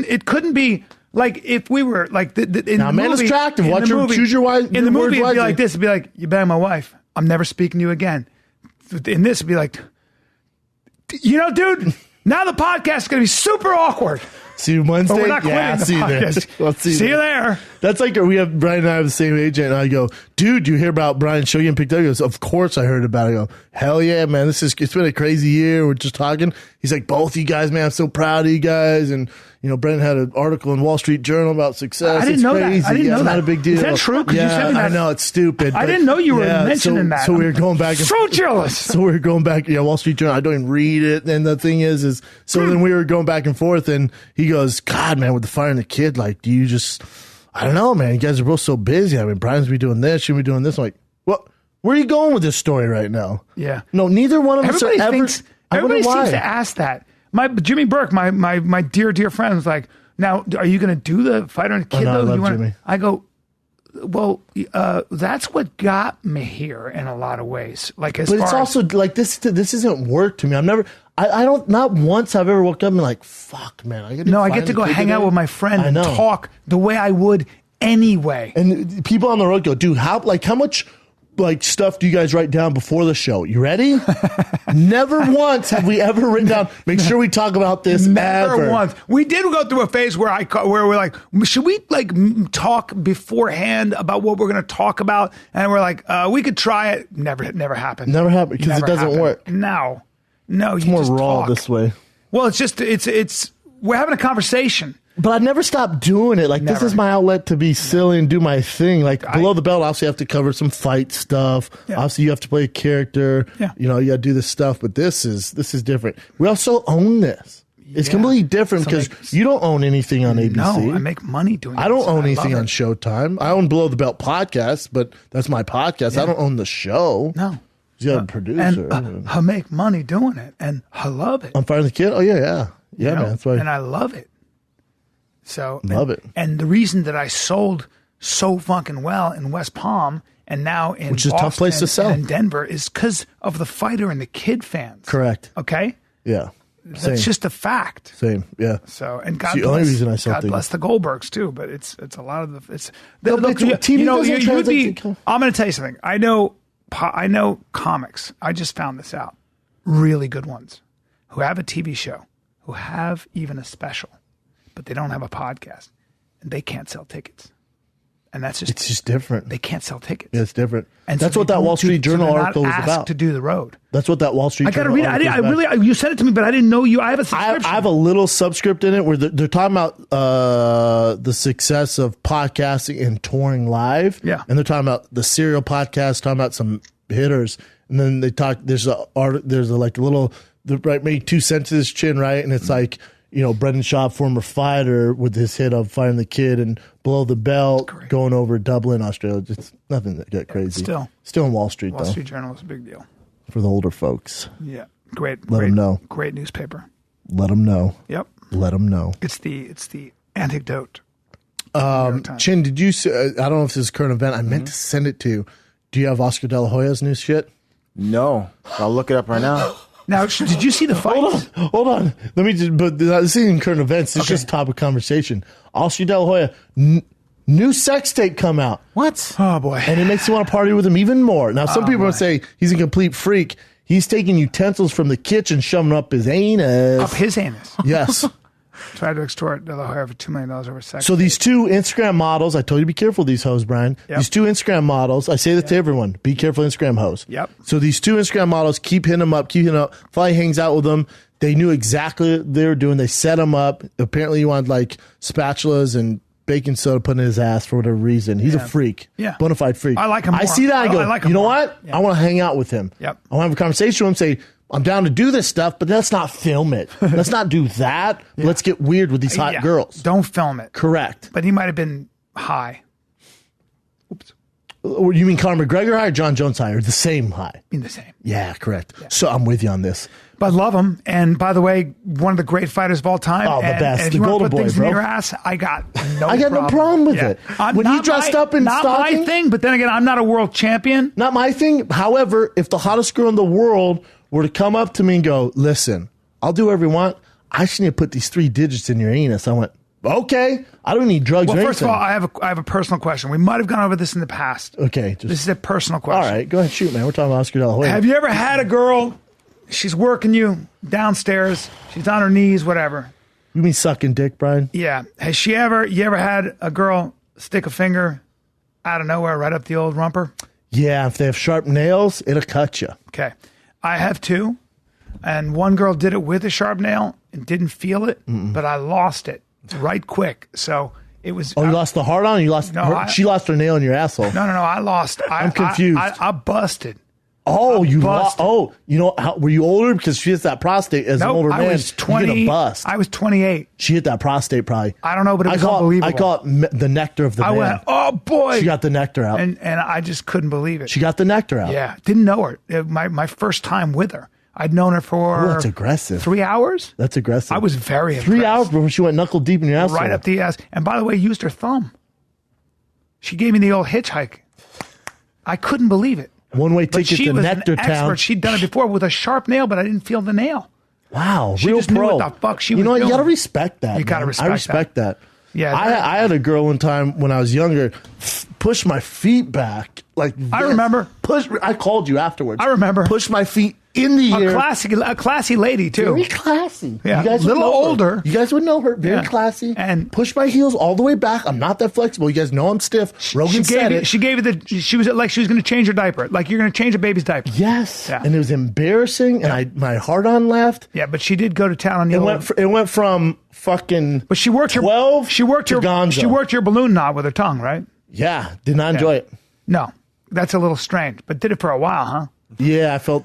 it couldn't be like if we were like in Now, the Amanda's movie. attractive. in Watch the her movie- choose your wife. In the movie, it'd be wisely. like this. It'd be like, you bang my wife. I'm never speaking to you again. In this, it'd be like, dude, now the podcast is going to be super awkward. See you Wednesday. But we're not quitting yeah, the see you there. podcast. I'll see you there. That's like Bryan and I have the same agent, and I go, dude, you hear about Bryan's show getting picked up? He goes, of course I heard about it. I go, hell yeah, man, it's been a crazy year. We're just talking. He's like, both you guys, man, I'm so proud of you guys. And Brendan had an article in Wall Street Journal about success. I didn't know that. Crazy. I didn't know It's that. not a big deal. Is that true? Could you yeah, send me that? I know it's stupid. I but didn't know you were yeah, mentioning that. So we were going back. So jealous. So we were going back. Yeah, Wall Street Journal. I don't even read it. And the thing is so then we were going back and forth, and he goes, God, man, with the firing the kid, like, do you just, I don't know, man. You guys are both so busy. I mean, Bryan's be doing this, she'll be doing this. I'm like, what? Where are you going with this story right now? Yeah. No, neither one of us are Everybody ever. thinks. I wonder Everybody why. seems to ask that. Jimmy Burke, my dear friend, was like, "Now, are you going to do the fighter and kid?" know, I though? love You wanna-" Jimmy. I go, well, that's what got me here in a lot of ways. Like as But far it's as, also like this isn't work to me. I don't, not once have I ever woke up and been like, fuck, man. I get to go hang out with my friend I and know. talk the way I would anyway. And people on the road go, dude, how much like stuff do you guys write down before the show? You ready? Never once have we ever written down. Make sure we talk about this. Never ever. once. We did go through a phase where we're like, should we like talk beforehand about what we're going to talk about? And we're like, we could try it. Never happened. Never happened because it Never doesn't happened. work. No, It's you more just raw talk. this way. Well, it's just it's we're having a conversation. But I never stopped doing it. Like, this Never. is my outlet to be silly and do my thing. Like, below the belt, obviously, you have to cover some fight stuff. Yeah. Obviously, you have to play a character. Yeah. You got to do this stuff. But this is different. We also own this. It's Yeah. completely different So because you don't own anything on ABC. No, I make money doing. I don't this, and own anything love on it. Showtime. I own Below the Belt podcast, but that's my podcast. I don't own the show. No, You got a producer. and I make money doing it, and I love it. I'm firing the kid. Oh yeah, you know? man. That's why. And I love it. So Love it. And the reason that I sold so fucking well in West Palm and now in Which is a Boston tough place to sell. and in Denver is because of the fighter and the kid fans. Correct. Okay? Yeah. Same. That's just a fact. Same. Yeah. So and God It's the bless, only reason I sell God things. bless the Goldbergs too, but it's a lot of the it's. No, but TV doesn't translate to- I'm going to tell you something. I know comics. I just found this out. Really good ones who have a TV show, who have even a special, but they don't have a podcast, and they can't sell tickets. And that's It's just different. they can't sell tickets. Yeah, it's different. And so that's they what that don't Wall Street do- so Journal they're not article was asked about. to do the road. That's what that Wall Street I got to Journal read it. article I was about. really, you sent it to me, but I didn't know you. I have a subscription. I have a little subscript in it where they're talking about the success of podcasting and touring live. Yeah. And they're talking about the serial podcast, talking about some hitters. And then they talk, there's a like a little, right, maybe 2 sentences, Chin, right? And it's like, Brendan Schaub, former fighter, with his hit of fighting the kid and below the belt, going over Dublin, Australia. It's nothing that get crazy. Still in Wall Street, Wall though, Street Journal is a big deal. for the older folks. Yeah, great. Let 'em know. Great newspaper. Let them know. Yep, Let them know. it's the anecdote. Chin, did you? I don't know if this is a current event. I meant to send it to you. Do you have Oscar De La Hoya's new shit? No. I'll look it up right now. Now, did you see the fight? Hold on. Let me just. But this isn't current events. It's just topic conversation. Oscar De La Hoya, new sex tape come out. What? Oh boy! And it makes you want to party with him even more. Now, some people would say he's a complete freak. He's taking utensils from the kitchen, shoving up his anus. Up his anus. Yes. Tried to extort De La Hoya for $2 million over sex. So these two Instagram models, I told you to be careful of these hoes, Brian. Yep. These two Instagram models, I say that to everyone, be careful of Instagram hoes. Yep. So these two Instagram models keep hitting them up, Fly hangs out with them. They knew exactly what they were doing. They set him up. Apparently he wanted like spatulas and baking soda put in his ass for whatever reason. He's a freak. Yeah. Bona fide freak. I like him I more. see that. I go, I like him you know more. what? Yeah. I want to hang out with him. Yep. I want to have a conversation with him, say, I'm down to do this stuff, but let's not film it. Let's not do that. Let's get weird with these hot Yeah. girls. Don't film it. Correct. But he might have been high. Oops. You mean Conor McGregor high or John Jones high? Or the same high? Being the same. Yeah, correct. So I'm with you on this. But love him. And by the way, one of the great fighters of all time. Oh, the and, best. And if The you want Golden to put Boy, things bro. in your ass, I got I got no problem with it. When he not dressed up in not stocking- my thing, but then again, I'm not a world champion. Not my thing. However, if the hottest girl in the world were to come up to me and go, listen, I'll do whatever you want. I just need to put these 3 digits in your anus. I went, okay. I don't need drugs Well, or first of anything. all, I have a personal question. We might have gone over this in the past. Okay. This is a personal all question. right. Go ahead. Shoot, man. We're talking about Oscar De La Hoya. Have you ever had a girl, she's working you downstairs, she's on her knees, whatever. You mean sucking dick, Brian? Yeah. You ever had a girl stick a finger out of nowhere right up the old rumper? Yeah. If they have sharp nails, it'll cut you. Okay. I have 2. And one girl did it with a sharp nail and didn't feel it, but I lost it right quick. So it was. Oh, you lost the heart on? Or you lost? No, she lost her nail in your asshole. No. I lost. I'm confused. I busted. Oh, you lost. busted. Oh, were you older? Because she hits that prostate as an Nope, older man. I was 20. You get a bust. I was 28. She hit that prostate probably. I don't know, but it was I unbelievable. call it the nectar of the I man. went, oh boy. She got the nectar out. and I just couldn't believe it. She got the nectar out. Yeah. Didn't know her. My first time with her. I'd known her for. Oh, that's aggressive. 3 hours? That's aggressive. I was very 3 impressed. hours before she went knuckle deep in your asshole. Right up the ass. And by the way, used her thumb. She gave me the old hitchhike. I couldn't believe it. One-way But ticket she to was Nectar an expert. Town. She'd done it before with a sharp nail, but I didn't feel the nail. Wow, She real just knew pro. what the fuck she you was know what? You doing. got to respect that. You gotta man. respect I respect that. Yeah, I had a girl one time when I was younger push my feet back like this. I remember. I called you afterwards. I remember. Push my feet in the air. A classy lady, too. Very classy. Yeah, you guys would little know her. older. You guys would know her. Very Yeah. classy. And push my heels all the way back. I'm not that flexible. You guys know I'm stiff. Rogan said it. She gave it she was like she was going to change her diaper. Like you're going to change a baby's diaper. Yes. Yeah. And it was embarrassing. And my heart on left. Yeah, but she did go to town on the It went from fucking. But she worked 12 she worked to your Gonzo. she worked your balloon knot with her tongue, right? Yeah. Did not enjoy it. No. That's a little strange, but did it for a while, huh? Yeah, I felt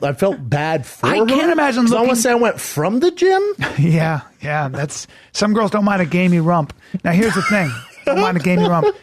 bad for I her. can't imagine 'Cause I looking- want to say I went from the gym. Yeah. That's some girls don't mind a gamey rump. Now here's the thing. Don't mind a gamey rump.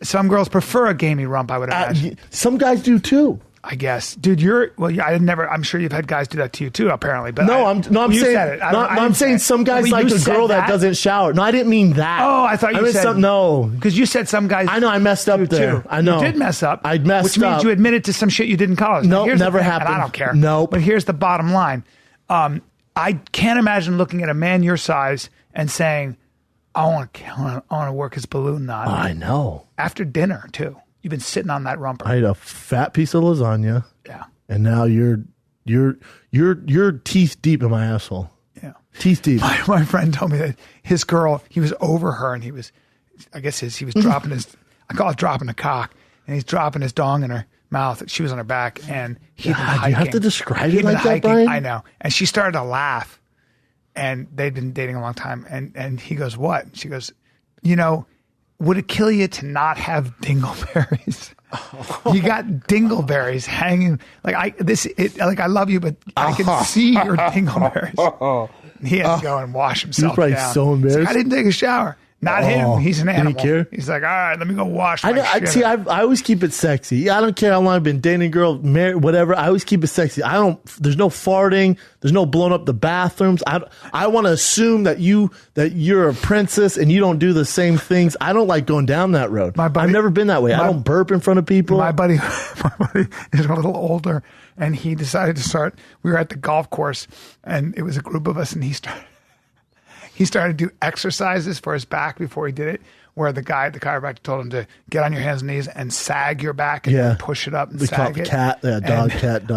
Some girls prefer a gamey rump, I would imagine. Some guys do too. I guess, dude, I'm sure you've had guys do that to you too, apparently. But I'm saying, I'm saying some guys like a girl that doesn't shower. No, I didn't mean that. Oh, I thought you said no, because you said some guys. I know I messed up there. Too. I know you did mess up. I messed which means up. you admitted to some shit you did in college. No, never happened. And I don't care. No, but here's the bottom line. I can't imagine looking at a man your size and saying, I want to work his balloon knot. I know. After dinner too. You've been sitting on that rumper. I ate a fat piece of lasagna. Yeah. And now you're teeth deep in my asshole. Yeah. Teeth deep. My friend told me that his girl, he was over her and he was dropping his, I call it dropping a cock, and he's dropping his dong in her mouth. She was on her back and he'd been hiking. You have to describe it like that, Bryan? I know. And she started to laugh, and they'd been dating a long time. And he goes, what? And she goes, would it kill you to not have dingleberries? You got dingleberries hanging I love you, but I can see your dingleberries. He had to go and wash himself. He's probably down. so embarrassed. Like, I didn't take a shower. Not him. He's an animal. Did he care? He's like, all right, let me go wash my shit. See, I always keep it sexy. I don't care how long I've been dating a girl, married, whatever. I always keep it sexy. There's no farting. There's no blowing up the bathrooms. I want to assume that you're a princess and you don't do the same things. I don't like going down that road. I've never been that way. I don't burp in front of people. My buddy is a little older, and he decided to start. We were at the golf course, and it was a group of us, and he started to do exercises for his back before he did it, where the chiropractor told him to get on your hands and knees and sag your back and then push it up and sag it. Dog cat.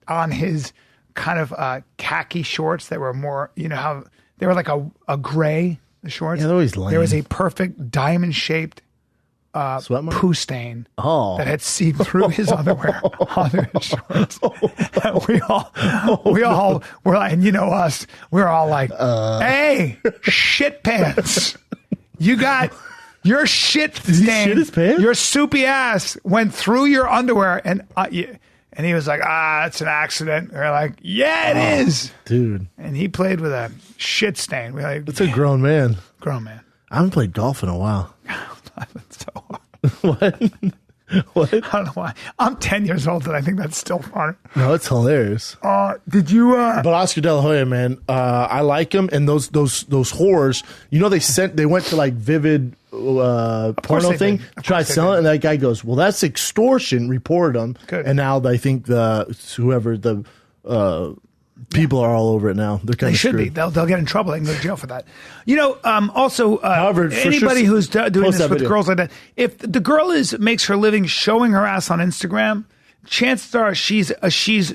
On his kind of khaki shorts that were more, how they were like a gray, the shorts. Yeah, they're always lame. There was a perfect diamond-shaped poo stain that had seeped through his underwear onto his shorts. And we all were like, and us, we were all like, hey, shit pants. You got your shit stain. Shit his pants? Your soupy ass went through your underwear, and he was like, it's an accident. We're like, yeah, it is. Dude. And he played with a shit stain. We're like, it's a grown man. Grown man. I haven't played golf in a while. That's so hard. What? I don't know why. I'm 10 years old and I think that's still fun. No, it's hilarious. Did you? But Oscar De La Hoya, man, I like him. And those whores, they went to like Vivid porno thing, try to sell it, and that guy goes, "Well, that's extortion." Reported him, Good. And now I think the people are all over it now. They're kind They of should screwed. be. They'll get in trouble. They can go to jail for that. Also, However, for anybody sure, who's doing post this that with video. girls like that, if the girl makes her living showing her ass on Instagram, chances are she's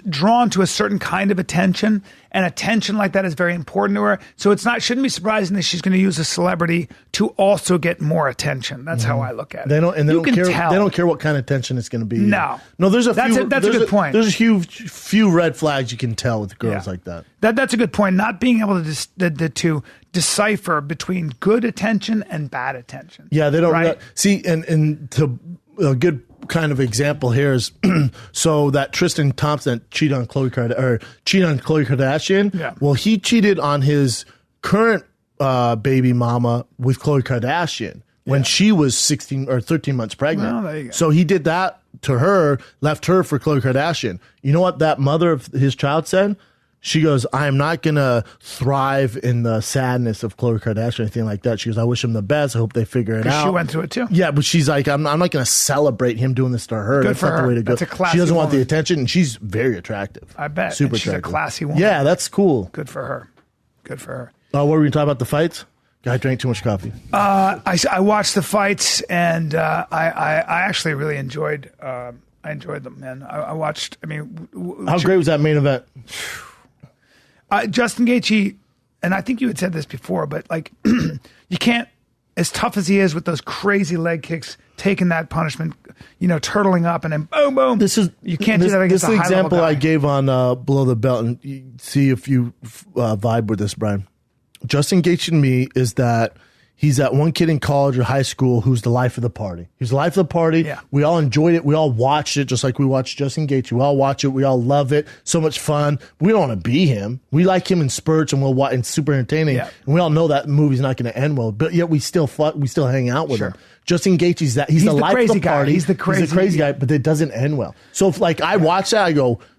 drawn to a certain kind of attention, and attention like that is very important to her. So shouldn't be surprising that she's going to use a celebrity to also get more attention. That's how I look at it. They don't care. Tell. They don't care what kind of attention it's going to be. No. That's a good point. There's a few red flags you can tell with girls like that. That's a good point. Not being able to decipher between good attention and bad attention. Yeah, they don't right? see. And to a good kind of example here is so that Tristan Thompson cheated on Khloe Kardashian. Yeah. Well, he cheated on his current baby mama with Khloe Kardashian when she was 16 or 13 months pregnant. Well, there you go. So he did that to her, left her for Khloe Kardashian. You know what that mother of his child said? She goes, I am not going to thrive in the sadness of Khloe Kardashian or anything like that. She goes, I wish him the best. I hope they figure it out. She went through it too. Yeah, but she's like, I'm not going to celebrate him doing this to her. Good That's for not her. the way to go. That's a classy She doesn't want the woman. attention, and she's very attractive. I bet. Super And she's attractive. a classy woman. Yeah, that's cool. Good for her. Good for her. What were we talking about, the fights? Guy drank too much coffee. I watched the fights, and I actually really enjoyed. I enjoyed them, man. I watched. I mean, How great was that main event? Justin Gaethje, and I think you had said this before, but like, you can't, as tough as he is with those crazy leg kicks, taking that punishment, turtling up and then boom, boom. You can't do that against a high-level example guy. I gave on Below the Belt, and you see if you vibe with this, Bryan. Justin Gaethje to me is that he's that one kid in college or high school who's the life of the party. He's the life of the party. Yeah. We all enjoyed it. We all watched it, just like we watched Justin Gaethje. We all watch it. We all love it. So much fun. We don't want to be him. We like him in spurts, and we'll watch. It's super entertaining. Yeah. And we all know that movie's not going to end well, but yet we still hang out with him. Justin Gaethje's that he's the life of the party. He's the crazy guy, but it doesn't end well. So if I watch that,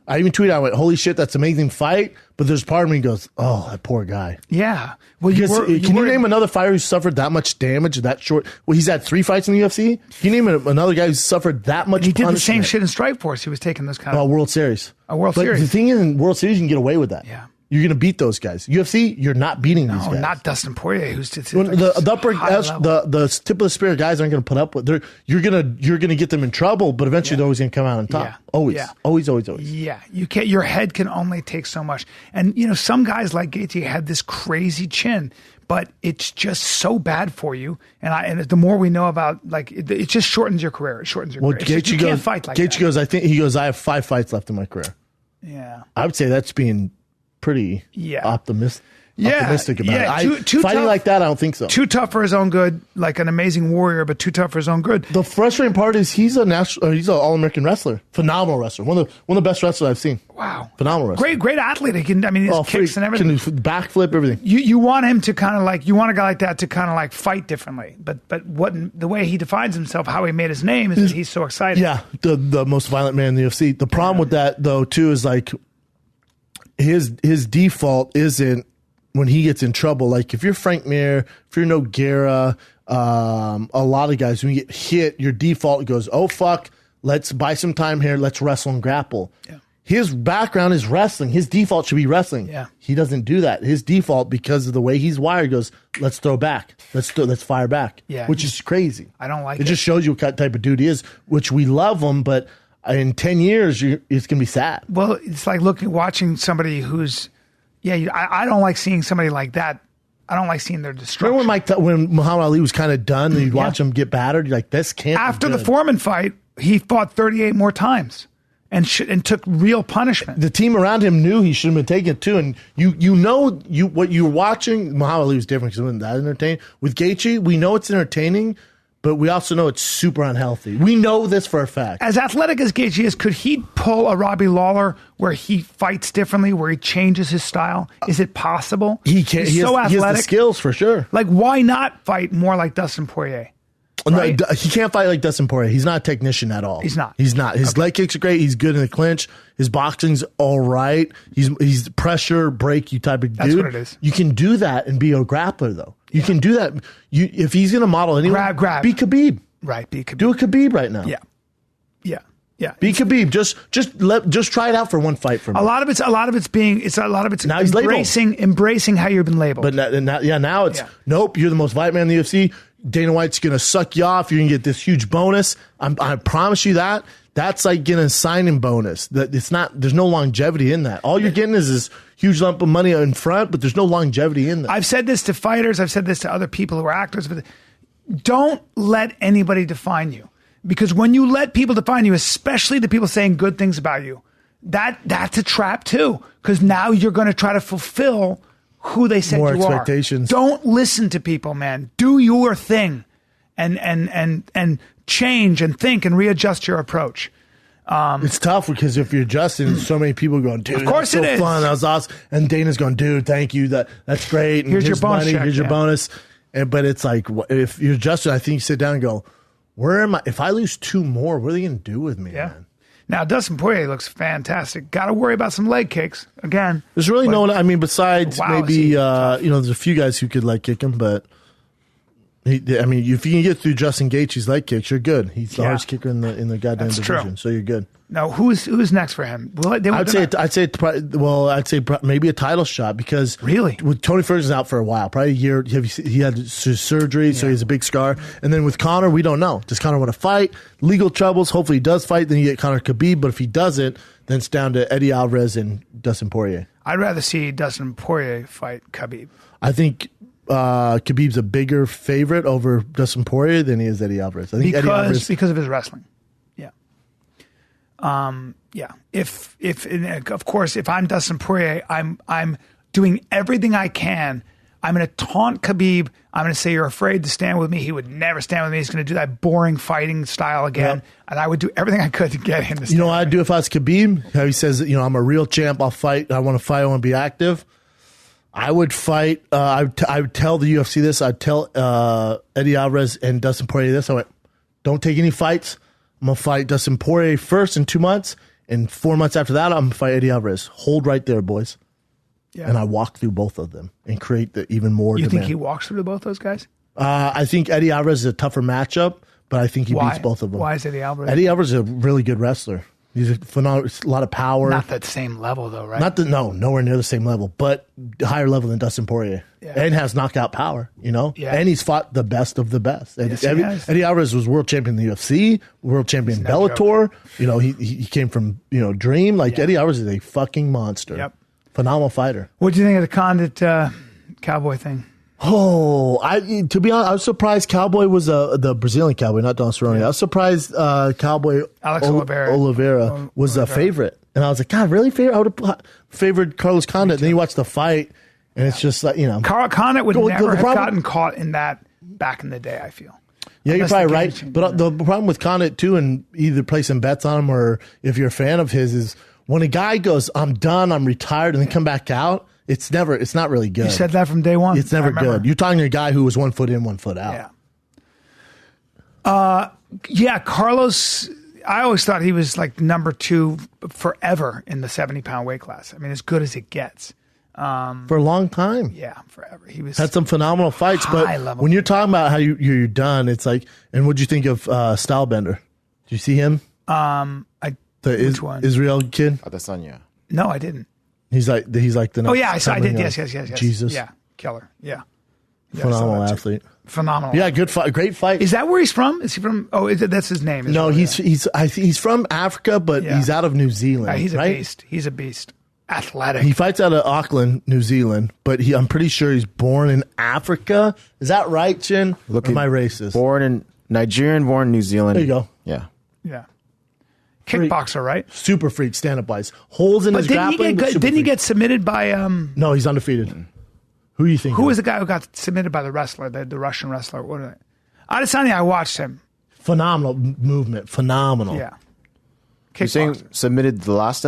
I even tweeted, I went, holy shit, that's an amazing fight. But there's part of me goes, oh, that poor guy. Yeah. Well, can you name another fighter who suffered that much damage that short? Well, he's had 3 fights in the UFC. Can you name another guy who suffered that much punishment? He did the same shit in Strikeforce. He was taking those kind of... World Series. World But Series. the thing is, in World Series, you can get away with that. Yeah. You're going to beat those guys. UFC, you're not beating these guys. Not Dustin Poirier, who's just the tip of the spear guys aren't going to put up with. You're gonna get them in trouble, but eventually they're always going to come out on top. Yeah. Always. Yeah. Always. Yeah, you can't. Your head can only take so much, and some guys like Gaethje had this crazy chin, but it's just so bad for you. And the more we know about, it just shortens your career. It shortens your career. You can't fight like that. Gaethje goes, I have 5 fights left in my career. Yeah, I would say that's being pretty optimistic about it. Fighting tough, like that, I don't think so. Too tough for his own good, like an amazing warrior, but too tough for his own good. The frustrating part is he's an All-American wrestler, phenomenal wrestler, one of the best wrestlers I've seen. Wow, phenomenal wrestler, great athlete. His kicks and everything, can do backflip, everything. You want him to kind of you want a guy like that to kind of fight differently. But the way he defines himself, how he made his name, is that he's so excited. Yeah, the most violent man in the UFC. The problem with that though too is his default isn't when he gets in trouble. Like if you're Frank Mir, if you're Nogueira, a lot of guys, when you get hit, your default goes, oh fuck, let's buy some time here, let's wrestle and grapple. Yeah. His background is wrestling. His default should be wrestling. Yeah. He doesn't do that. His default, because of the way he's wired, goes, let's throw back. Let's fire back. Yeah. Which is crazy. I don't like it. It just shows you what type of dude he is, which we love him, but in 10 years, it's going to be sad. Well, it's like watching somebody who's, I don't like seeing somebody like that. I don't like seeing their destruction. Remember when Muhammad Ali was kind of done and you'd watch him get battered? You're like, this can't After be good. the Foreman fight, he fought 38 more times and took real punishment. The team around him knew he should have been taking it too. And what you're watching, Muhammad Ali was different because it wasn't that entertaining. With Gaethje, we know it's entertaining, but we also know it's super unhealthy. We know this for a fact. As athletic as Gaethje is, could he pull a Robbie Lawler where he fights differently, where he changes his style? Is it possible? He can. He has the skills for sure. Why not fight more like Dustin Poirier? Right? No, he can't fight like Dustin Poirier. He's not a technician at all. He's not. His leg kicks are great. He's good in the clinch. His boxing's all right. He's pressure, break you type of dude. That's what it is. You can do that and be a grappler, though. You can do that. If he's going to model anyone, grab. be Khabib. Right, be Khabib. Do a Khabib right now. Yeah. Be Khabib. Just try it out for one fight for me. A lot of it's now he's embracing how you've been labeled. But now it's nope. You're the most violent man in the UFC. Dana White's gonna suck you off. You're gonna get this huge bonus. I promise you that. That's like getting a signing bonus. That it's not. There's no longevity in that. All you're getting is this huge lump of money in front, but there's no longevity in that. I've said this to fighters. I've said this to other people who are actors. But don't let anybody define you, because when you let people define you, especially the people saying good things about you, that's a trap too. Because now you're going to try to fulfill who they said more you expectations. Are. Don't listen to people, man. Do your thing, and change and think and readjust your approach. It's tough because if you're adjusting, so many people going, dude, of course that's so it is. fun. That was awesome. And Dana's going, dude, thank you. That's great. And here's your bonus money. check, here's your bonus. But it's like, if you're adjusting, I think you sit down and go, where am I? If I lose 2 more, what are they going to do with me, man? Now, Dustin Poirier looks fantastic. Got to worry about some leg kicks again. There's really no one. I mean, besides maybe there's a few guys who could leg kick him, but if you can get through Justin Gaethje's leg kicks, you're good. He's the hardest kicker in the goddamn division, so you're good. Now, who's next for him? I'd say maybe a title shot, because really, with Tony Ferguson's out for a while, probably a year. He had surgery, so he has a big scar. And then with Conor, we don't know. Does Conor want to fight? Legal troubles. Hopefully, he does fight. Then you get Conor Khabib. But if he doesn't, then it's down to Eddie Alvarez and Dustin Poirier. I'd rather see Dustin Poirier fight Khabib. I think Khabib's a bigger favorite over Dustin Poirier than he is Eddie Alvarez. I think because of his wrestling. If I'm Dustin Poirier, I'm doing everything I can. I'm going to taunt Khabib. I'm going to say you're afraid to stand with me. He would never stand with me. He's going to do that boring fighting style again. Yep. And I would do everything I could to get him to stand. You know what I'd do if I was Khabib? How he says, I'm a real champ. I'll fight. I want to fight. I want to be active. I would fight. I would tell the UFC this. I'd tell Eddie Alvarez and Dustin Poirier this. I went, don't take any fights. I'm going to fight Dustin Poirier first in 2 months. And 4 months after that, I'm going to fight Eddie Alvarez. Hold right there, boys. Yeah. And I walk through both of them and create the even more You demand. think he walks through both those guys? I think Eddie Alvarez is a tougher matchup, but I think he beats both of them. Why is Eddie Alvarez? Eddie Alvarez is a really good wrestler. He's a phenomenal, a lot of power. Not that same level, though, right? Nowhere near the same level, but higher level than Dustin Poirier. Yeah. And has knockout power, Yeah. And he's fought the best of the best. Yes, he has. Eddie Alvarez was world champion in the UFC, world champion in Bellator. He came from, Dream. Eddie Alvarez is a fucking monster. Yep. Phenomenal fighter. What do you think of the Condit Cowboy thing? Oh, to be honest, I was surprised Cowboy was the Brazilian Cowboy, not Don Cerrone. I was surprised Cowboy Alex Oliveira was a favorite. And I was like, God, really favorite? I would have favored Carlos Condit. And then you watch the fight, and it's just like, Carl Condit would never have gotten caught in that back in the day, I feel. Yeah, you're probably right. But the problem with Condit, too, and either placing bets on him or if you're a fan of his, is when a guy goes, I'm done, I'm retired, and then come back out, it's not really good. You said that from day one. It's never good. You're talking to a guy who was 1 foot in, 1 foot out. Yeah. Carlos, I always thought he was like number 2 forever in the 70-pound weight class. I mean, as good as it gets. For a long time. Yeah, forever. He was had some phenomenal fights, but when you're talking about how you're done, it's like, and what'd you think of Stylebender? Did you see him? Which one? Israel kid? Adesanya. No, I didn't. He's like the next. Oh yeah, I did. Yes. Jesus. Yeah, killer. Yeah. Phenomenal athlete. Phenomenal. Yeah, good fight. Great fight. Is that where he's from? Is he from? Oh, that's his name. No, he's from Africa, but he's out of New Zealand. He's a right? beast. He's a beast. Athletic. He fights out of Auckland, New Zealand, but I'm pretty sure he's born in Africa. Is that right, Chin? Look, am I racist? Nigerian, born in New Zealand. There you go. Yeah. Kickboxer, right? Super freak, stand-up wise. Holes in his grappling. Didn't he get submitted by? No, he's undefeated. Who do you think? Who was the guy who got submitted by the wrestler, the Russian wrestler? What are they? Adesanya, I watched him. Phenomenal movement. Phenomenal. Yeah. You're saying submitted the last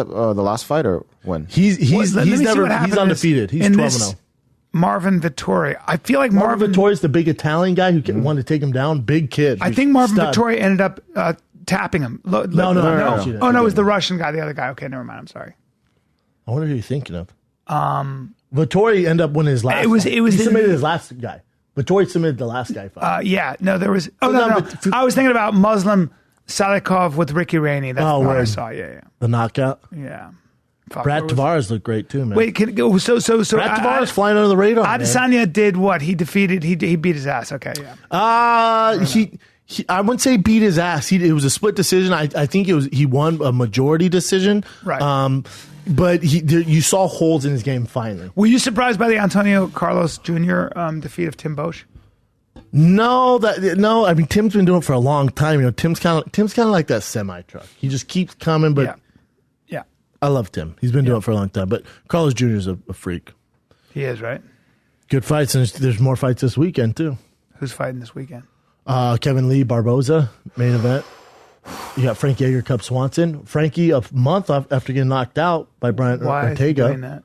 fight or when? He's undefeated. He's 12-0. Marvin Vittori. I feel like Marvin Vittori's the big Italian guy who wanted to take him down. Big kid. I think Marvin Vittori ended up tapping him. No. Oh, no, it was the Russian guy, the other guy. Okay, never mind. I'm sorry. I wonder who you're thinking of. Vittori ended up winning his last fight. He submitted his last guy. Vittori submitted the last guy fight. Yeah. No, there was... Oh, no. I was thinking about Muslim Salikov with Ricky Rainey. That's what I saw. Yeah. The knockout? Yeah. Brad Tavares looked great too, man. Wait, so Brad Tavares flying under the radar. Adesanya did what? He defeated. He beat his ass. Okay, yeah. He I wouldn't say beat his ass. It was a split decision. I think he won a majority decision. Right. But you saw holes in his game finally. Were you surprised by the Antonio Carlos Jr. Defeat of Tim Boetsch? No. I mean, Tim's been doing it for a long time. Tim's kind of like that semi truck. He just keeps coming, but. Yeah. I love Tim. He's been doing it for a long time. But Carlos Jr. is a freak. He is, right? Good fights, and there's more fights this weekend, too. Who's fighting this weekend? Kevin Lee Barboza, main event. You got Frank Yeager, Cub Swanson. Frankie, a month after getting knocked out by Bryan Ortega. Why is he doing that?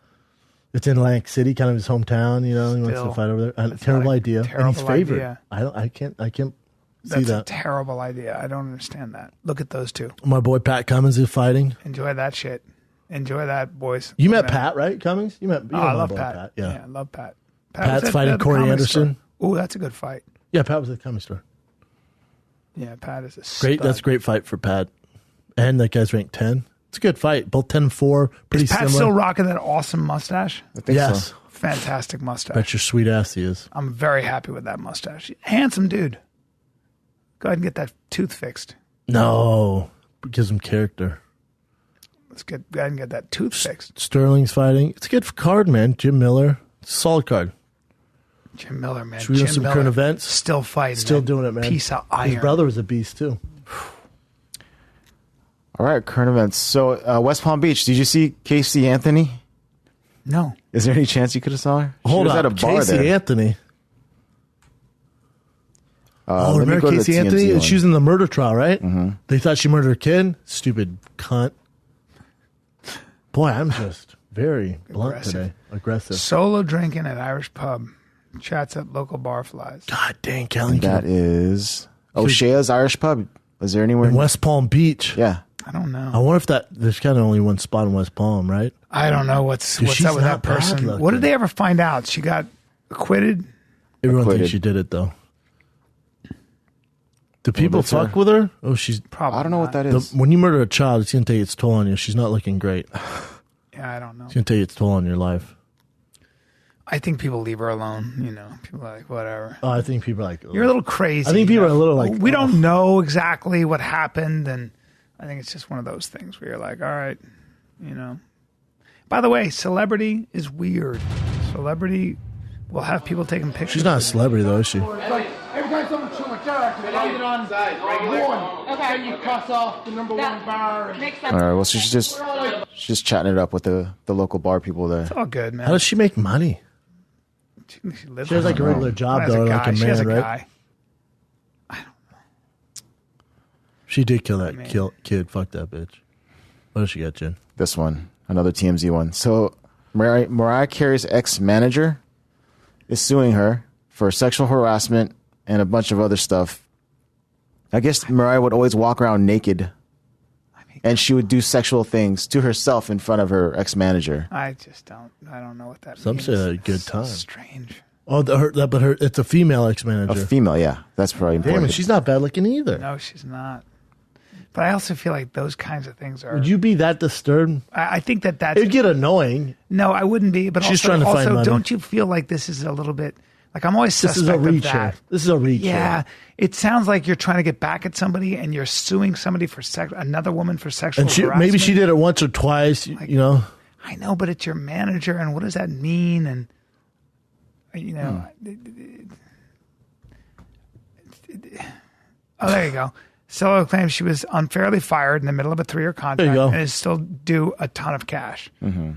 It's in Atlantic City, kind of his hometown. He wants to fight over there. Terrible idea. And he's favored. I can't That's a terrible idea. I don't understand that. Look at those two. My boy Pat Cummins is fighting. Enjoy that shit. Enjoy that, boys. You met Pat, right, Cummings? I love Pat. Yeah, I love Pat. Pat's fighting Corey Anderson. Oh, that's a good fight. Yeah, Pat was at the Cummings store. Yeah, Pat is a great. That's a great fight for Pat. And that guy's ranked 10. It's a good fight. Both 10-4. Pretty similar. Is Pat still rocking that awesome mustache? I think so. Fantastic mustache. Bet your sweet ass he is. I'm very happy with that mustache. Handsome dude. Go ahead and get that tooth fixed. No. It gives him character. Let's go ahead and get that tooth fixed. Sterling's fighting. It's a good card, man. Jim Miller. It's a solid card. Jim Miller, man. Should we do some current events? Still fighting. Still doing it, man. Piece of iron. His brother was a beast, too. All right, current events. So, West Palm Beach, did you see Casey Anthony? No. Is there any chance you could have saw her? Hold she was on, at a bar Casey there. Anthony. Let me remember go to the Casey TMZ Anthony? one. She was in the murder trial, right? Mm-hmm. They thought she murdered her kid. Stupid cunt. Boy, I'm just very blunt today. Aggressive. Solo drinking at Irish pub. Chats at local bar flies. God dang, Kelly. That is Shea's Irish Pub. Is there anywhere in West Palm Beach. Yeah. I don't know. I wonder if there's kind of only one spot in West Palm, right? I don't know what's up with she's that not bad person. looking. What did they ever find out? She got acquitted? Everyone Acquitted. thinks she did it, though. Do people that's fuck her. with her? Oh, she's Probably I don't know what not. that is. when you murder a child, it's gonna take its toll on you. She's not looking great. It's Yeah, I don't know. gonna take its toll on your life. I think people leave her alone. You know, people are like, whatever. Oh, I think people are like, You're a little crazy. I think people you know? are a little like, we don't know exactly what happened, and I think it's just one of those things where you're like, all right, you know. By the way, celebrity is weird. Celebrity will have people taking pictures. She's not a celebrity though, is she? It's like every time someone shoots a character, they land it on one. Okay. Then you cross off the number one bar. And Makes sense. All right. Well, she's just chatting it up with the local bar people there. It's all good, man. How does she make money? She lives She has like a regular job though, like a She has man, a right? guy. She did kill that kid. Fuck that bitch. What else she got, Jen? This one, another TMZ one. So Mariah Carey's ex-manager is suing her for sexual harassment and a bunch of other stuff. I guess Mariah would always walk around naked, and she would do sexual things to herself in front of her ex-manager. I just don't. I don't know what that Some means. say that a good It's time. Strange. Oh, it's a female ex-manager. A female, yeah. That's probably Damn, important. and she's not bad looking either. No, she's not. But I also feel like those kinds of things are. Would you be that disturbed? I think that's. It'd get annoying. No, I wouldn't be. But She's also, trying to find money. don't you feel like this is a little bit like I'm always This suspect is a of reach. that. This is a reach. Yeah, it sounds like you're trying to get back at somebody and you're suing somebody for another woman for sexual And harassment. maybe she did it once or twice. You know. I know, but it's your manager, and what does that mean? And you know, oh, there you go. Solo claims she was unfairly fired in the middle of a 3-year contract There you go. and is still due a ton of cash.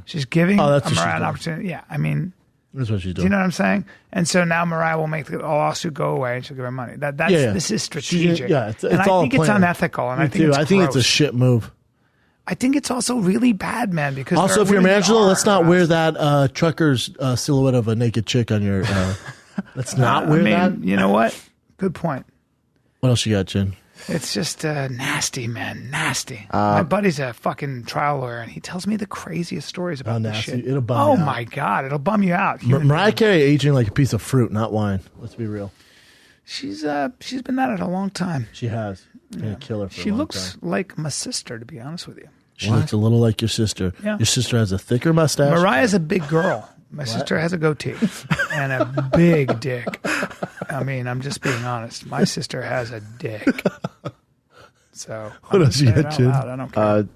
She's giving Oh, that's what she's Mariah an doing. opportunity. Yeah, I mean, That's what she's do doing. you know what I'm saying? And so now Mariah will make the lawsuit go away and she'll give her money. That's Yeah. This is strategic. It's and I all think a it's plan. unethical. And Me I think too. it's I think it's a gross. shit move. I think it's also really bad, man. Because Also, there if you're really Angela, are let's not wear harassment. that trucker's silhouette of a naked chick on your. Let's not wear that. You know what? Good point. What else you got, Jen? It's just nasty, man. Nasty. My buddy's a fucking trial lawyer, and he tells me the craziest stories about this nasty. shit. It'll bum oh you out. my God, it'll bum you out. Mariah Carey aging like a piece of fruit, not wine. Let's be real. She's been at it a long time. She has. It's gonna kill her for She a long looks time. like my sister, to be honest with you. She looks a little like your sister. Yeah. Your sister has a thicker mustache. Mariah's a big girl. My sister has a goatee and a big dick. I mean, I'm just being honest. My sister has a dick. So What else you saying got, it out Jen? loud. I don't care.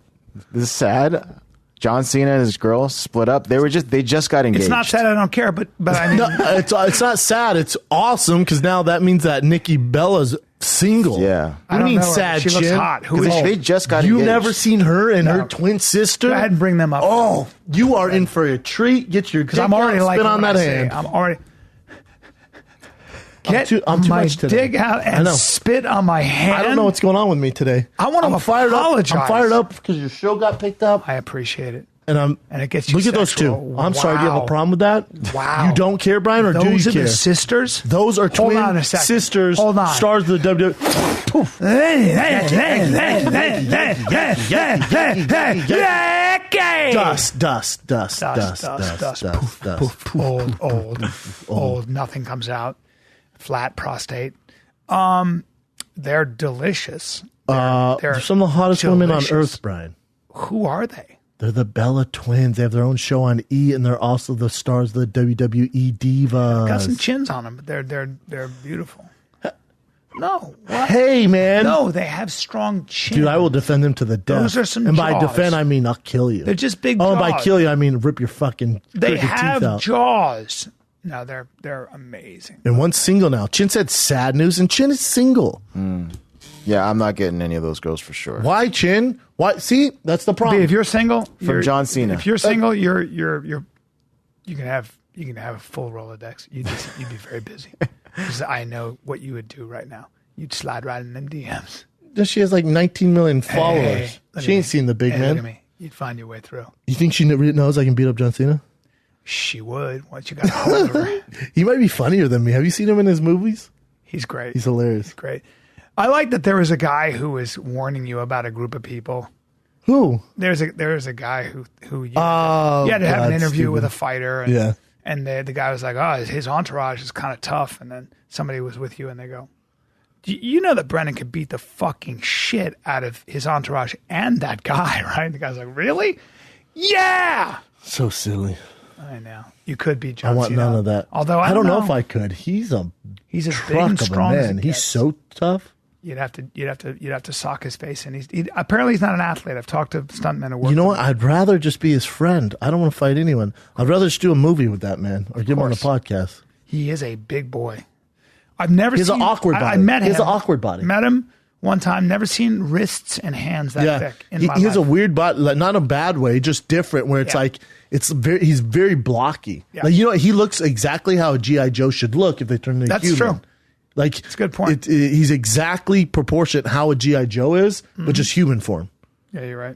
This is sad. John Cena and his girl split up. They just got engaged. It's not sad. I don't care, but I mean, No, it's not sad. It's awesome because now that means that Nikki Bella's single. Yeah. I What don't do you mean know her. sad? She looks Jen? hot. Who 'Cause is they she? just got You engaged. never seen her and her twin sister? Go ahead and bring them up. Oh, you are in for a treat. Get your because I'm already out, like spit on that hand. I'm already. Get I'm too my much today. dick out I and know. spit on my hand. I don't know what's going on with me today. I want to I'm fired apologize. up. I'm fired up because your show got picked up, I appreciate it. and it gets you look at those two. sexual. I'm sorry. Do you have a Wow. problem with that? Wow. You don't care, Brian, or do Those you are care? the sisters. Those are Hold twin on a second. sisters. Hold on. Stars of the WWE. Dust. Old. Nothing comes out. Flat prostate. They're delicious. They're some of the hottest women on delicious. earth, Brian. Who are they? They're the Bella twins. They have their own show on E, and they're also the stars of the WWE Divas. Got some chins on them, but they're beautiful. No, what? Hey, man. No, they have strong chins. Dude, I will defend them to the death. Those are some And by jaws. defend, I mean I'll kill you. They're just big Oh, jaws. by kill you, I mean rip your fucking They crooked teeth have out. jaws. No, they're amazing. And one's single now. Chin said sad news, and Chin is single. Yeah, I'm not getting any of those girls for sure. Why, Chin? Why? See, that's the problem. If you're single, From John Cena. If you're single, you're You can have a full Rolodex. You'd be very busy. 'Cause I know what you would do right now. You'd slide right in them DMs. She has like 19 million followers. Hey, she ain't seen the big Look man. at me. You'd find your way through. You think she knows I can beat up John Cena? She would. Once you got a hold of her. He might be funnier than me. Have you seen him in his movies? He's great. He's hilarious. Great. I like that there was a guy who was warning you about a group of people. Who? There's a guy who you Oh, had to have an God, interview stupid. with a fighter. And, Yeah. And the guy was like, oh, his entourage is kind of tough. And then somebody was with you and they go, you know that Brennan could beat the fucking shit out of his entourage and that guy, right? The guy's like, really? Yeah. So silly. I know. You could beat John I want Cena. none of that. Although I don't know if I could. He's as big and of a strong as man. it He's gets. so tough. You'd have to sock his face, and apparently he's not an athlete. I've talked to stuntmen who work. You know with what? him. I'd rather just be his friend. I don't want to fight anyone. I'd rather just do a movie with that man or get him on a podcast. He is a big boy. I've never He has seen an awkward body. I met him. He has an awkward body. Met him one time. Never seen wrists and hands that thick in my He has a life. weird body, like, not a bad way, just different. Where it's Yeah. like he's very blocky. Yeah. Like, you know, he looks exactly how a GI Joe should look if they turn into That's human. true. Like That's a good point. He's exactly proportionate how a GI Joe is, but just human form. Yeah, you're right.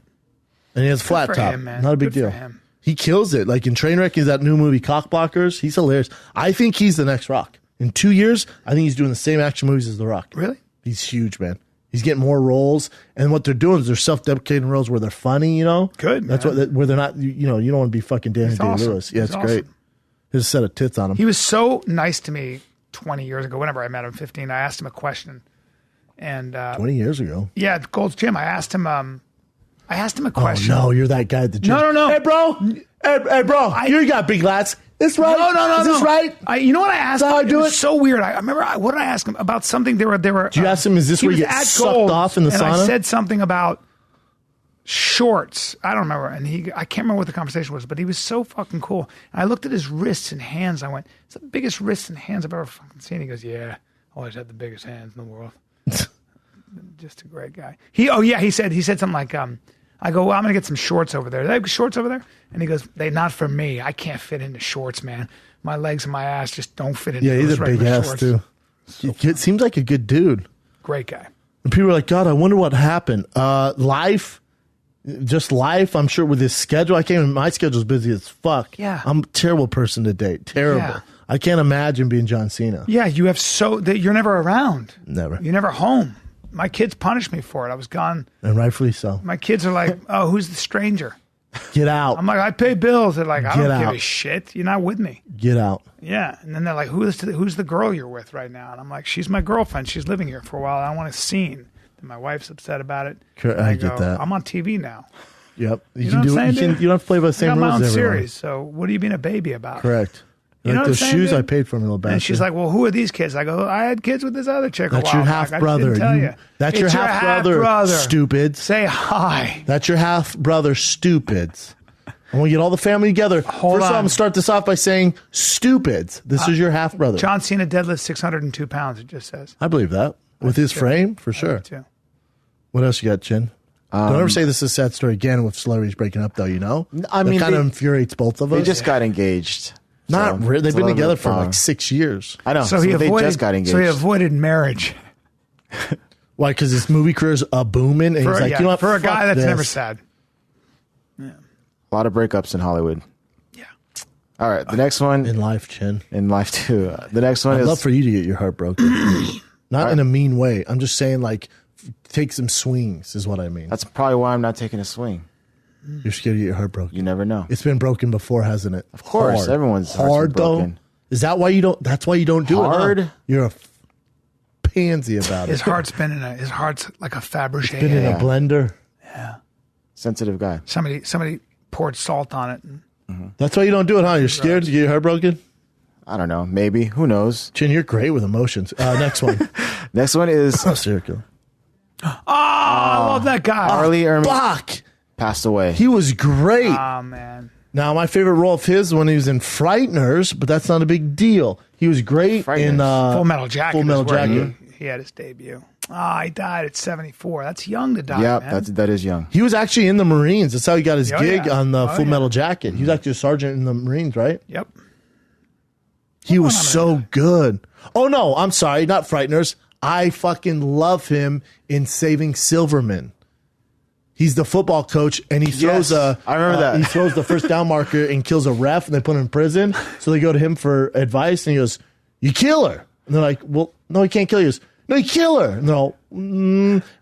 And he has a flat for top. him, man. Not a big Good for deal. him. He kills it. Like in Trainwreck, is that new movie Cockblockers. He's hilarious. I think he's the next Rock. In 2 years, I think he's doing the same action movies as The Rock. Really? He's huge, man. He's getting more roles, and what they're doing is they're self-deprecating roles where they're funny. You know, Good, That's man. where they're not. You know, you don't want to be fucking Danny He's awesome. Day-Lewis. Yeah, He's it's great. awesome. There's a set of tits on him. He was so nice to me 20 years ago. Whenever I met him, 15, I asked him a question, and 20 years ago. yeah, at Gold's Gym, I asked him a Oh question. no, you're that guy at the gym. No. Hey, bro. Hey, bro. You got big lats. This right? No. Is this right? You know what I asked Is that how I him? do It was it? so weird. I remember, what did I ask him? About something. They were. Do you ask him, is this he where you was get at sucked Gold's, off in the and sauna? I said something about shorts. I don't remember. And I can't remember what the conversation was, but he was so fucking cool. And I looked at his wrists and hands. I went, it's the biggest wrists and hands I've ever fucking seen. He goes, yeah, always had the biggest hands in the world. Just a great guy. He said something like, I go, well, I'm going to get some shorts over there. They have shorts over there? And he goes, they not for me. I can't fit into shorts, man. My legs and my ass just don't fit into Yeah, he's those a big regular ass shorts. too. He seems like a good dude. Great guy. And people are like, God, I wonder what happened. Life. I'm sure with his schedule, my schedule's busy as fuck. Yeah. I'm a terrible person to date. Terrible. Yeah. I can't imagine being John Cena. Yeah, you have you're never around. Never. You're never home. My kids punish me for it. I was gone. And rightfully so. My kids are like, oh, who's the stranger? Get out. I'm like, I pay bills. They're like, I Get don't give out. a shit. You're not with me. Get out. Yeah. And then they're like, who's the girl you're with right now? And I'm like, she's my girlfriend. She's living here for a while. I don't want a scene. And my wife's upset about it. Sure, And I go, get that. I'm on TV now. Yep. You know what I'm saying, dude? You don't have to play by the I same got my rules own as everyone. series. So what are you being a baby about? Correct. You know Like what I'm those saying, shoes dude? I paid for, little bastard. And she's like, well, who are these kids? I go, I had kids with this other chick That's a your while half back. I brother. didn't tell you. That's your It's half brother, stupids. Say hi. That's your half brother, stupids. I want to get all the family together. First of all, I'm on. going to start this off by saying stupids. This is your half brother. John Cena deadlifts 602 pounds, it just says. I believe that. With his frame, for sure. Too. What else you got, Chin? Don't ever say this is a sad story again with celebrities breaking up, though, you know? I mean, that kind of they- infuriates both of us. They just got engaged. Not so really. They've it's a been little together bit for far. like 6 years. I know. So So he they avoided. just got engaged. So he avoided marriage Why? Because his movie career's booming, and for, he's like, you know what? for a Fuck guy that's this. never sad. A lot of breakups in Hollywood. Yeah. All right, the next one In life, Chin. in life too. The next one I'd is love for you to get your heart broken. Not in a mean way. I'm just saying, like, take some swings is what I mean. that's probably why I'm not taking a swing. You're scared to get your heart broken. You never know. It's been broken before, hasn't it? Of course, everyone's heart's hard been though. broken. Is that why you don't? That's why you don't do it. Hard? Huh? You're a pansy about His it. heart's his heart's like a Fabergé. Been in a blender. Sensitive guy. Somebody poured salt on it. And That's why you don't do it, huh? You're scared to get your heart broken. I don't know. Maybe. Who knows? Chin, you're great with emotions. Next one. Next one is Serial killer. I love that guy. Arlie Erman Fuck. passed away. He was great. Oh man. Now, my favorite role of his when he was in Frighteners, but that's not a big deal. He was great in Frighteners. Full Metal Jacket. Full Metal is where Jacket. He had his debut. He died at 74. That's young to die, Yeah, man. that is young. He was actually in the Marines. That's how he got his Oh, gig yeah. on the Oh, Full yeah. Metal Jacket. He was actually a sergeant in the Marines, right? Yep. He was on a so good. Oh, no, I'm sorry. Not Frighteners. I fucking love him in Saving Silverman. He's the football coach, and he throws Yes, I remember that. He throws the first down marker and kills a ref, and they put him in prison. So they go to him for advice, and he goes, "You kill her." And they're like, "Well, no, he can't kill you." He goes, "No, you kill her." And they're all,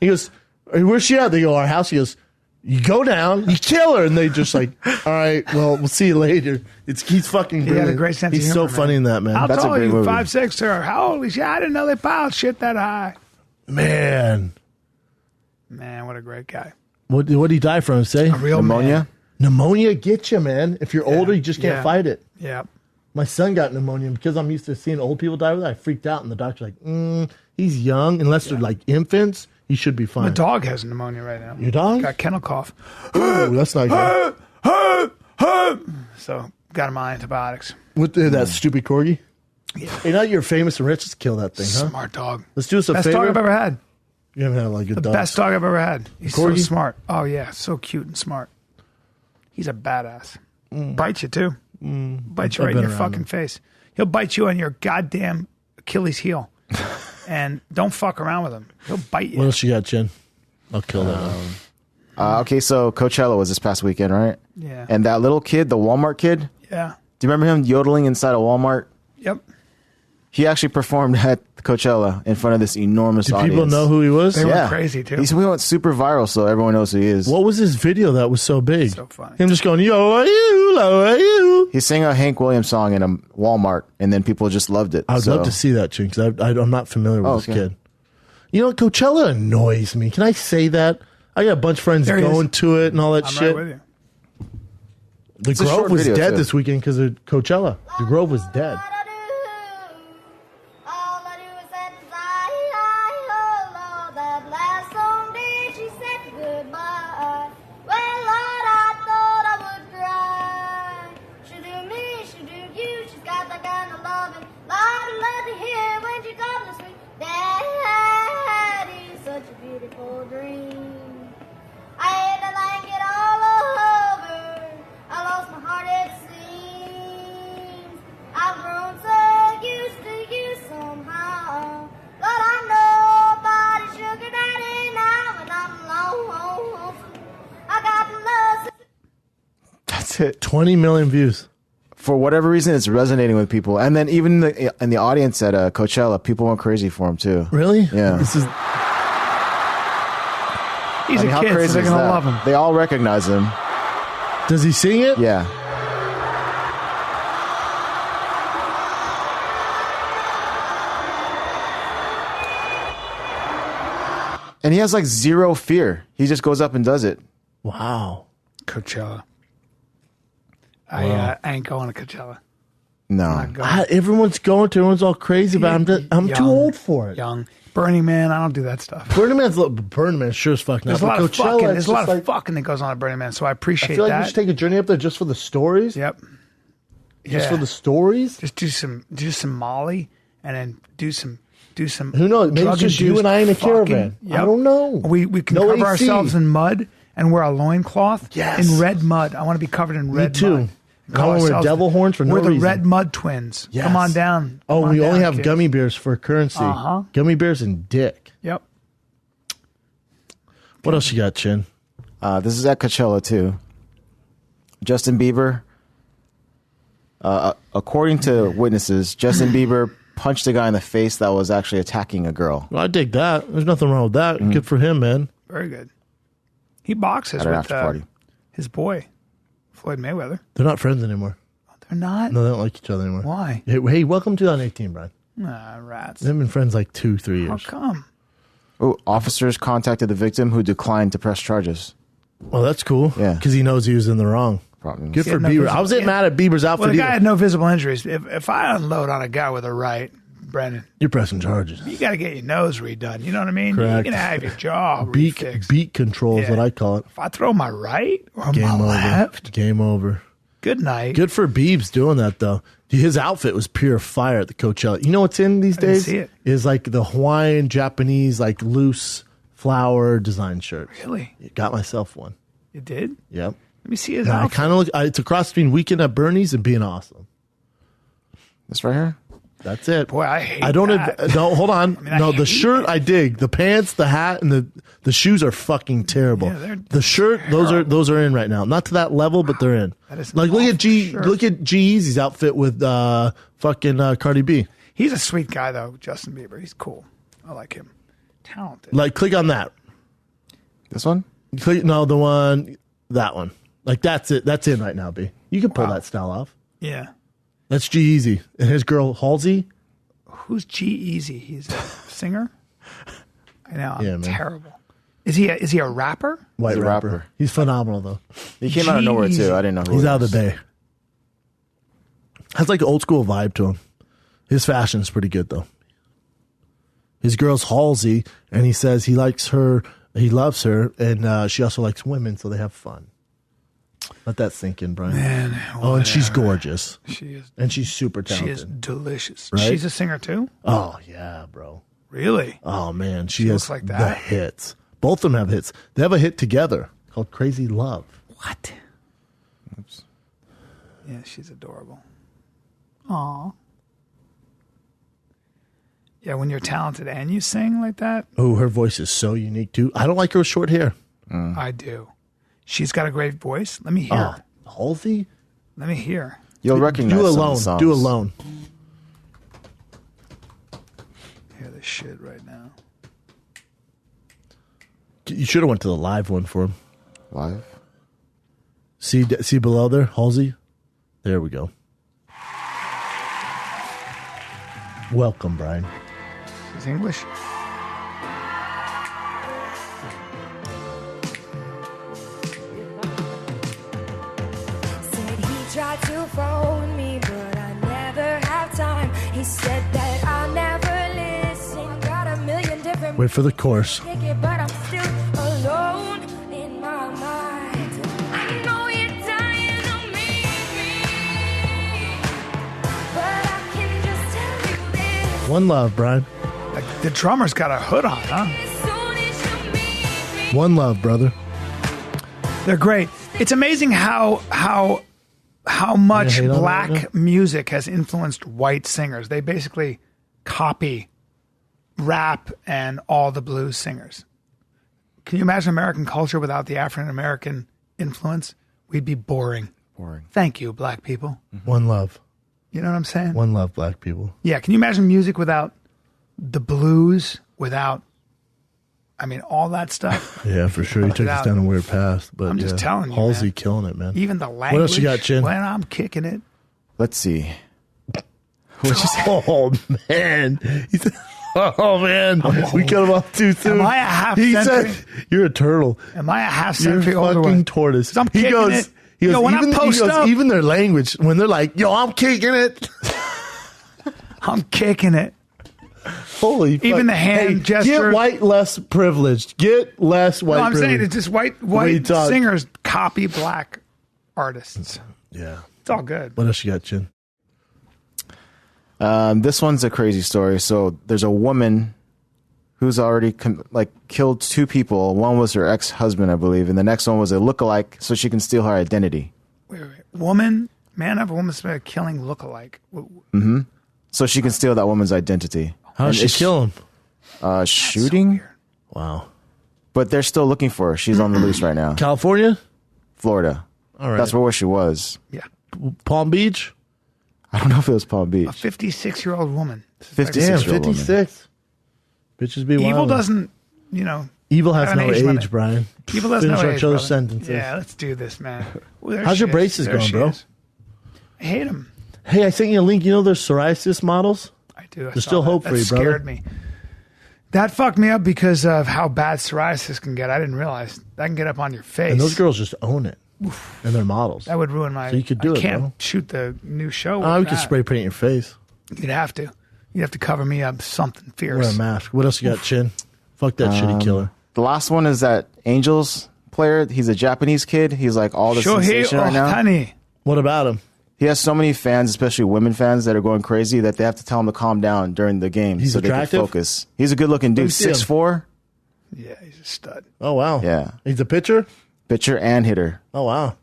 He goes, "Where's she at?" They go, "Our house." He goes, "You go down, you kill her." And they just like, "All right, well, we'll see you later." He's fucking He brilliant. had a great sense He's of humor, so funny in that, man. How That's a tall are great you? movie. 5'6", sir. How old is you? I didn't know they piled shit that high. Man. Man, what a great guy. What did he die from, say? A real Pneumonia? man. Pneumonia gets you, man. If you're older, you just can't Yeah. fight it. Yeah. My son got pneumonia, and because I'm used to seeing old people die with it, I freaked out, and the doctor's like, he's young. Unless they're like infants, he should be My fine. dog has pneumonia right now. Your dog? Got kennel cough. Ooh, that's not good. So got him on antibiotics. With that stupid corgi? Hey, now you're famous and rich, let's kill that thing, huh? Smart dog. Let's do us a Best favor. dog I've ever had. You haven't had like a The dog. best dog I've ever had. He's so Corgi? smart. Oh, yeah. So cute and smart. He's a badass. Bites you, too. Bites you I've right in been your around fucking him. face. He'll bite you on your goddamn Achilles heel. And don't fuck around with him. He'll bite you. What else you got, Chin? I'll kill that one. Okay, so Coachella was this past weekend, right? Yeah. And that little kid, the Walmart kid, Yeah. do you remember him yodeling inside a Walmart? Yep. He actually performed at Coachella in front of this enormous Do audience. people know who he was? They were crazy, too. We went super viral, so everyone knows who he is. What was his video that was so big? So funny. Him just going, yo, are you, low, are you? He sang a Hank Williams song in a Walmart, and then people just loved it. I would love to see that, Chin, because I'm not familiar with this okay. kid. You know, Coachella annoys me. Can I say that? I got a bunch of friends There he going is. to it and all that I'm shit. right with you. The It's a Grove short was video, dead too. this weekend because of Coachella. The Grove was dead. That's it. 20 million views. For whatever reason, it's resonating with people. And then even in the audience at Coachella, people went crazy for him, too. Really? Yeah. This is He's I mean, a how kid, so crazy they're is going to that? love him. They all recognize him. Does he sing it? Yeah. And he has like zero fear. He just goes up and does it. Wow. Coachella. I ain't going to Coachella. No. Not going. Everyone's going to. Everyone's all crazy about it. I'm Young, too old for it. Young. Burning Man, I don't do that stuff. Burning Man sure as fuck not. There's a lot But of Coachella, fucking. it's There's a lot just of like, fucking that goes on at Burning Man, so I I appreciate feel like that. you should take a journey up there just for the stories. Yep. Just for the stories. Just do some Molly, and then do some. Who knows? Maybe it's just you and I in a caravan. I don't know. We can No cover AC. ourselves in mud and wear a loincloth Yes. in red mud. I want to be covered in red too. mud. I wanna wear ourselves- devil horns for no We're the reason. Red Mud Twins. Yes. Come on down. Oh, Come on we only down, have kids. gummy bears for currency. Uh-huh. Gummy bears and dick. Yep. What else you got, Chin? This is at Coachella, too. Justin Bieber. According to witnesses, Justin Bieber punched a guy in the face that was actually attacking a girl. Well, I dig that. There's nothing wrong with that. Mm-hmm. Good for him, man. Very good. He boxes At an with after party. his boy, Floyd Mayweather. They're not friends anymore. They're not. No, they don't like each other anymore. Why? Hey, welcome to 2018, Brian. Rats. They've been friends like 2-3 How years. come? Oh, officers contacted the victim who declined to press charges. Well, that's cool. Yeah. Because he knows he was in the wrong. Probably. Good for no Bieber. visible- I wasn't yeah. mad at Bieber's outfit Well, the guy either. had no visible injuries. If I unload on a guy with a right, Brendan, You're pressing charges. you got to get your nose redone. You know what I mean? Correct. You're going to have your jaw Beat refixed. control is Yeah. what I call it. If I throw my right or Game my over. left, Game over. Good night. Good for Biebs doing that, though. His outfit was pure fire at the Coachella. You know what's in these days? See it. Is like the Hawaiian, Japanese, like loose flower design shirt. Really? Got myself one. You did? Yep. Let me see his And I outfit. kind of look. It's a cross between Weekend at Bernie's and Being Awesome. This right here. That's it. Boy, I hate I don't. that. No, hold on. I No, hate the shirt I dig. The pants, the hat, and the shoes are fucking terrible. Yeah, the shirt, those are in right now. Not to that level, but they're in. That is Like an look at G-Eazy's outfit with fucking Cardi B. He's a sweet guy, though, Justin Bieber. He's cool. I like him. Talented. Like click on that. This one? Click, no, that one. Like that's it. That's in right now, B. You can pull that style off. Yeah. That's G-Eazy and his girl Halsey. Who's G-Eazy? He's a singer? I know. I'm Yeah, man. terrible. Is he a rapper? White He's a rapper. rapper. He's phenomenal though. He came out of nowhere Jeez. too. I didn't know who He's he out of was. the Bay. Has like an old school vibe to him. His fashion's pretty good though. His girl's Halsey, and he says he likes her, he loves her, and she also likes women, so they have fun. Let that sink in, Brian. Man, Oh, and she's whatever. gorgeous. She is. And she's super She talented. is delicious. Right? She's a singer too. Oh yeah, bro. Really? Oh man, she looks has like the that. hits. Both of them have hits. They have a hit together called "Crazy Love." What? Oops. Yeah, she's adorable. Aw. Yeah, when you're talented and you sing like that, Oh, her voice is so unique too. I don't like her with short hair. I do. She's got a great voice. Let me hear. Oh, Halsey, Let me hear. You'll recognize do some of the alone. songs. Do alone. Hear this shit right now. You should have went to the live one for him. Live. See below there, Halsey. There we go. Welcome, Brian. Is English? Said he tried to phone me, but I never have time. He said that I'll never listen. Got a million different Wait for the chorus. ticket, but I'm still alone in my mind. I know you're dying to meet me, but I can just tell you this. One love, Brian. Like, the drummer's got a hood on, huh? As soon as you meet me, One love, brother. They're great. It's amazing how much hate on that black right now? music has influenced white singers. They basically copy rap and all the blues singers. Can you imagine American culture without the African American influence? We'd be boring. Boring. Thank you, black people. One love. You know what I'm saying? One love, black people. Yeah. Can you imagine music without the blues, without, I mean, all that stuff? Yeah, for sure. You took us Without- down a weird path, but I'm just yeah. telling you, Halsey man. killing it, man. Even the language. What else you got, Chin? When I'm kicking it. Let's see. Oh man, he said, "Oh man, we cut him off too soon." Am I a half He century? said, "You're a turtle. Am I a half You're a century older fucking one? tortoise." 'Cause I'm He kicking goes, it. he goes, Yo, when I even, post he goes, up- even their language when they're like, "Yo, I'm kicking it." I'm kicking it. Holy, Even fuck. the hand gesture. Get white less privileged. Get less white. No, I'm saying privileged. it's just way you white talk. singers copy black artists. Yeah. It's all good. What else you got, Chin? This one's a crazy story. So there's a woman who's already killed two people. One was her ex-husband, I believe, and the next one was a lookalike, so she can steal her identity. Wait. Man of a woman's killing lookalike. So she can steal that woman's identity. How did she kill him? Shooting? Wow. But they're still looking for her. She's on the loose right now. California? Florida. All right. That's where she was. Yeah. Palm Beach? I don't know if it was Palm Beach. A 56-year-old woman. 56 Damn, year old woman. 56. Bitches be wild. Evil doesn't, Evil has have an no age age, limit. Brian. Evil has Finish no our age, other brother. sentences. Yeah, let's do this, man. Ooh, there How's she your is. braces There going, she bro? is. I hate them. Hey, I sent you a link. You know there's psoriasis models? I do. There's still hope for you, brother. That scared me. That fucked me up because of how bad psoriasis can get. I didn't realize that can get up on your face. And those girls just own it. And they're models. That would ruin my. So you could do I it, can't bro. shoot the new show. With Oh, we that. could spray paint your face. You'd have to. You'd have to cover me up something fierce. Wear a mask. What else you got, Chin? Fuck that shitty killer. The last one is that Angels player. He's a Japanese kid. He's like all the Shohei sensation right now. Ohtani. What about him? He has so many fans, especially women fans, that are going crazy that they have to tell him to calm down during the game He's so attractive? they can focus. He's a good-looking dude, me see him. 6'4". Yeah, he's a stud. Oh, wow. Yeah. He's a pitcher? Pitcher and hitter. Oh, wow.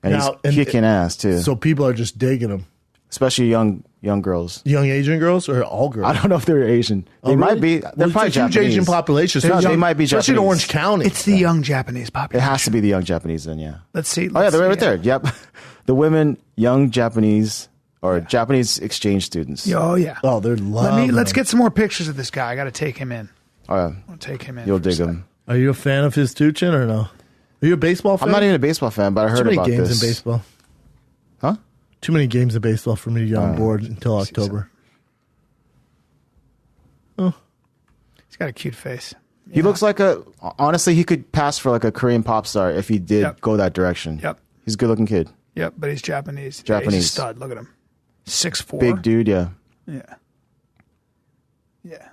And he's kicking ass, too. So people are just digging him. Especially young girls. Young Asian girls or all girls? I don't know if they're Asian. They Oh, might really? be. They're Well, probably it's a huge Japanese. Asian population. No, they might be especially in Japanese. Orange County. It's the young Japanese It population. has to be the young Japanese then, yeah. Let's see. Oh, yeah, they're right there. Yep. The women, young Japanese or Japanese exchange students. Oh, yeah. Oh, they're loving Let's him. get some more pictures of this guy. I got to take him in. Oh, yeah. I'll take him in. You'll for a dig sec. them. Are you a fan of his Tuchin or no? Are you a baseball fan? I'm not even a baseball fan, but I Too heard many about games this. in baseball. Huh? Too many games of baseball for me to get on board until October. He's got a cute face. He looks like honestly, he could pass for like a Korean pop star if he did Yep. go that direction. Yep. He's a good looking kid. Yep, but he's Japanese. Yeah, he's a Japanese. stud. Look at him. 6'4". Big dude, yeah. Yeah. Yeah.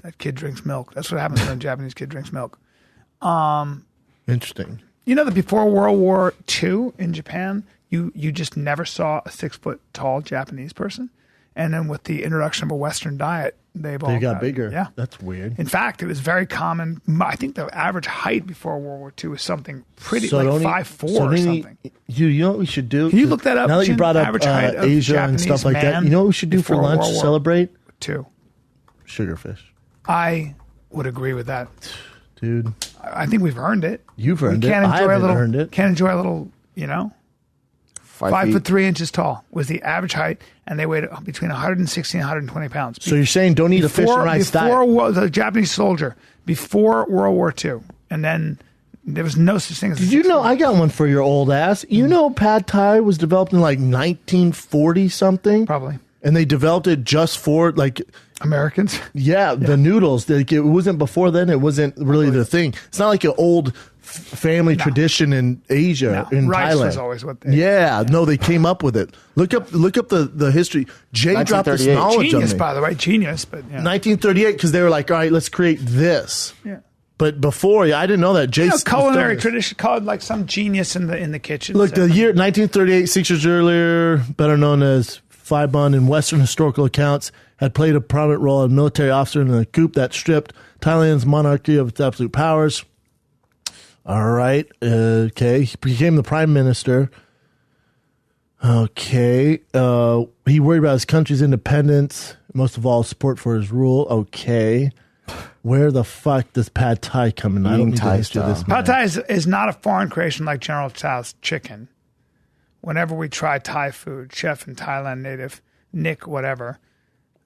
That kid drinks milk. That's what happens when a Japanese kid drinks milk. Interesting. You know that before World War II in Japan, you just never saw a 6 foot tall Japanese person. And then with the introduction of a Western diet, they've all They got bigger. Yeah. That's weird. In fact, it was very common. I think the average height before World War II was something pretty So like don't 5'4" so or don't something. You know what we should do? Can you look that up, Now that you Jim? brought up Average height of Asia and Japanese stuff like that, man you know what we should do for before lunch World to War celebrate? II. Sugarfish. I would agree with that. Dude, I think we've earned it. You've earned we it. can't I enjoy a haven't little, earned it. Can't enjoy a little, 5 feet. foot 3 inches tall was the average height, and they weighed between 160 and 120 pounds. so you're saying don't eat a fish and rice diet? The Japanese soldier before World War II, and then there was no such thing as. Did you know, I got one for your old ass. You know pad thai was developed in like 1940 something? Probably And they developed it just for like, Americans? the noodles. Like, it wasn't before then. It wasn't really the thing. It's not like an old family tradition in Asia, No. in Rice Thailand. was always what they. No, they came up with it. Look up the history. Jay dropped this 1938. knowledge Genius, on me. by the way, genius. But 1938, because they were like, all right, let's create this. yeah. But before, I didn't know that. Jay Culinary tradition called like some genius in the kitchen. Look, the year 1938, 6 years earlier, better known as Phi Bun in Western historical accounts, had played a prominent role as a military officer in a coup that stripped Thailand's monarchy of its absolute powers. All right. Okay. He became the prime minister. Okay. He worried about his country's independence, most of all, support for his rule. Okay. Where the fuck does pad thai come in? I don't need Thai the history of this. style. Pad Thai is not a foreign creation like General Tso's chicken. Whenever we try Thai food, chef in Thailand native, Nick, whatever,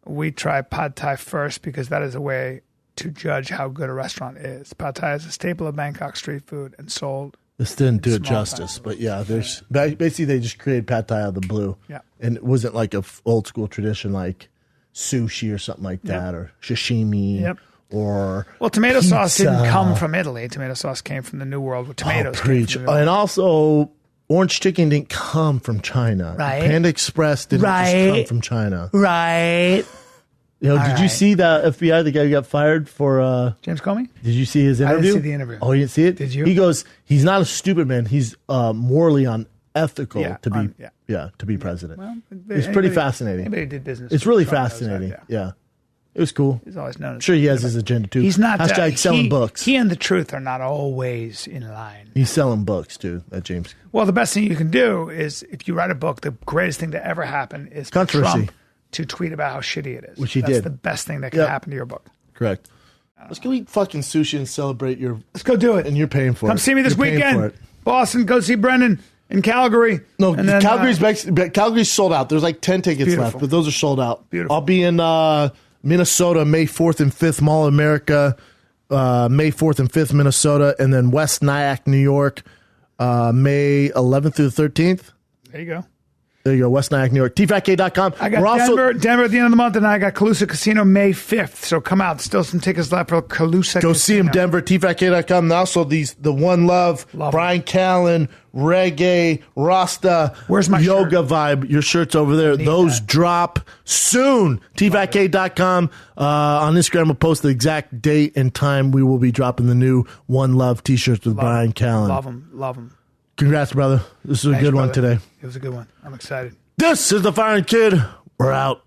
we try Pad Thai first because that is a way to judge how good a restaurant is. Pad Thai is a staple of Bangkok street food and sold. This didn't do it Small justice, time. but yeah, there's basically they just created pad thai out of the blue. Yeah. And it wasn't like a old school tradition like sushi or something like that or sashimi Yep. or Well, tomato sauce didn't pizza. come from Italy. Tomato sauce came from the New World with tomatoes. came Preach. from the New World. And also orange chicken didn't come from China. Right. Panda Express didn't just Right. come from China. Right. Did you right. see that FBI, the guy who got fired for James Comey? did you see his I didn't interview? see the interview. Oh, you didn't see it? Did you? He goes, he's not a stupid man. He's morally unethical Yeah, to be yeah. to be president. Well, It's pretty fascinating. Anybody who did business. It's really with Trump knows fascinating. that, Yeah. It was cool. He's always known. I'm sure he has his agenda too. He's not Hashtag selling books. He and the truth are not always in line. He's selling books too, that James. Well, the best thing you can do is if you write a book, the greatest thing to ever happen is for Controversy. Trump to tweet about how shitty it is. Which he That's did. the best thing that can Yep. happen to your book. Correct. Let's go eat fucking sushi and celebrate your. Let's go do it. And you're paying for it. Come see me this You're paying for weekend. it. Boston, go see Brendan in Calgary. No, And then, Calgary's sold out. There's like 10 tickets Beautiful. left, but those are sold out. Beautiful. I'll be in Minnesota, May 4th and 5th, Mall of America, May 4th and 5th, Minnesota, and then West Nyack, New York, May 11th through the 13th. there you go. There you go, West Nyack, New York. TFATK.com. I got Denver at the end of the month, and I got Calusa Casino May 5th. So come out. Still some tickets left for Calusa Go Casino. see him, Denver, TFATK.com. And also the One Love, Love Bryan Callen, Reggae, Rasta, Where's my Yoga Vibe. Your shirt's over there. Those that. drop soon. TFATK.com. On Instagram, we'll post the exact date and time we will be dropping the new One Love t-shirts with Bryan Callen. Love them. Love them. Congrats, brother. This is a Thanks, good one brother. today. It was a good one. I'm excited. This is the Firing Kid. We're out.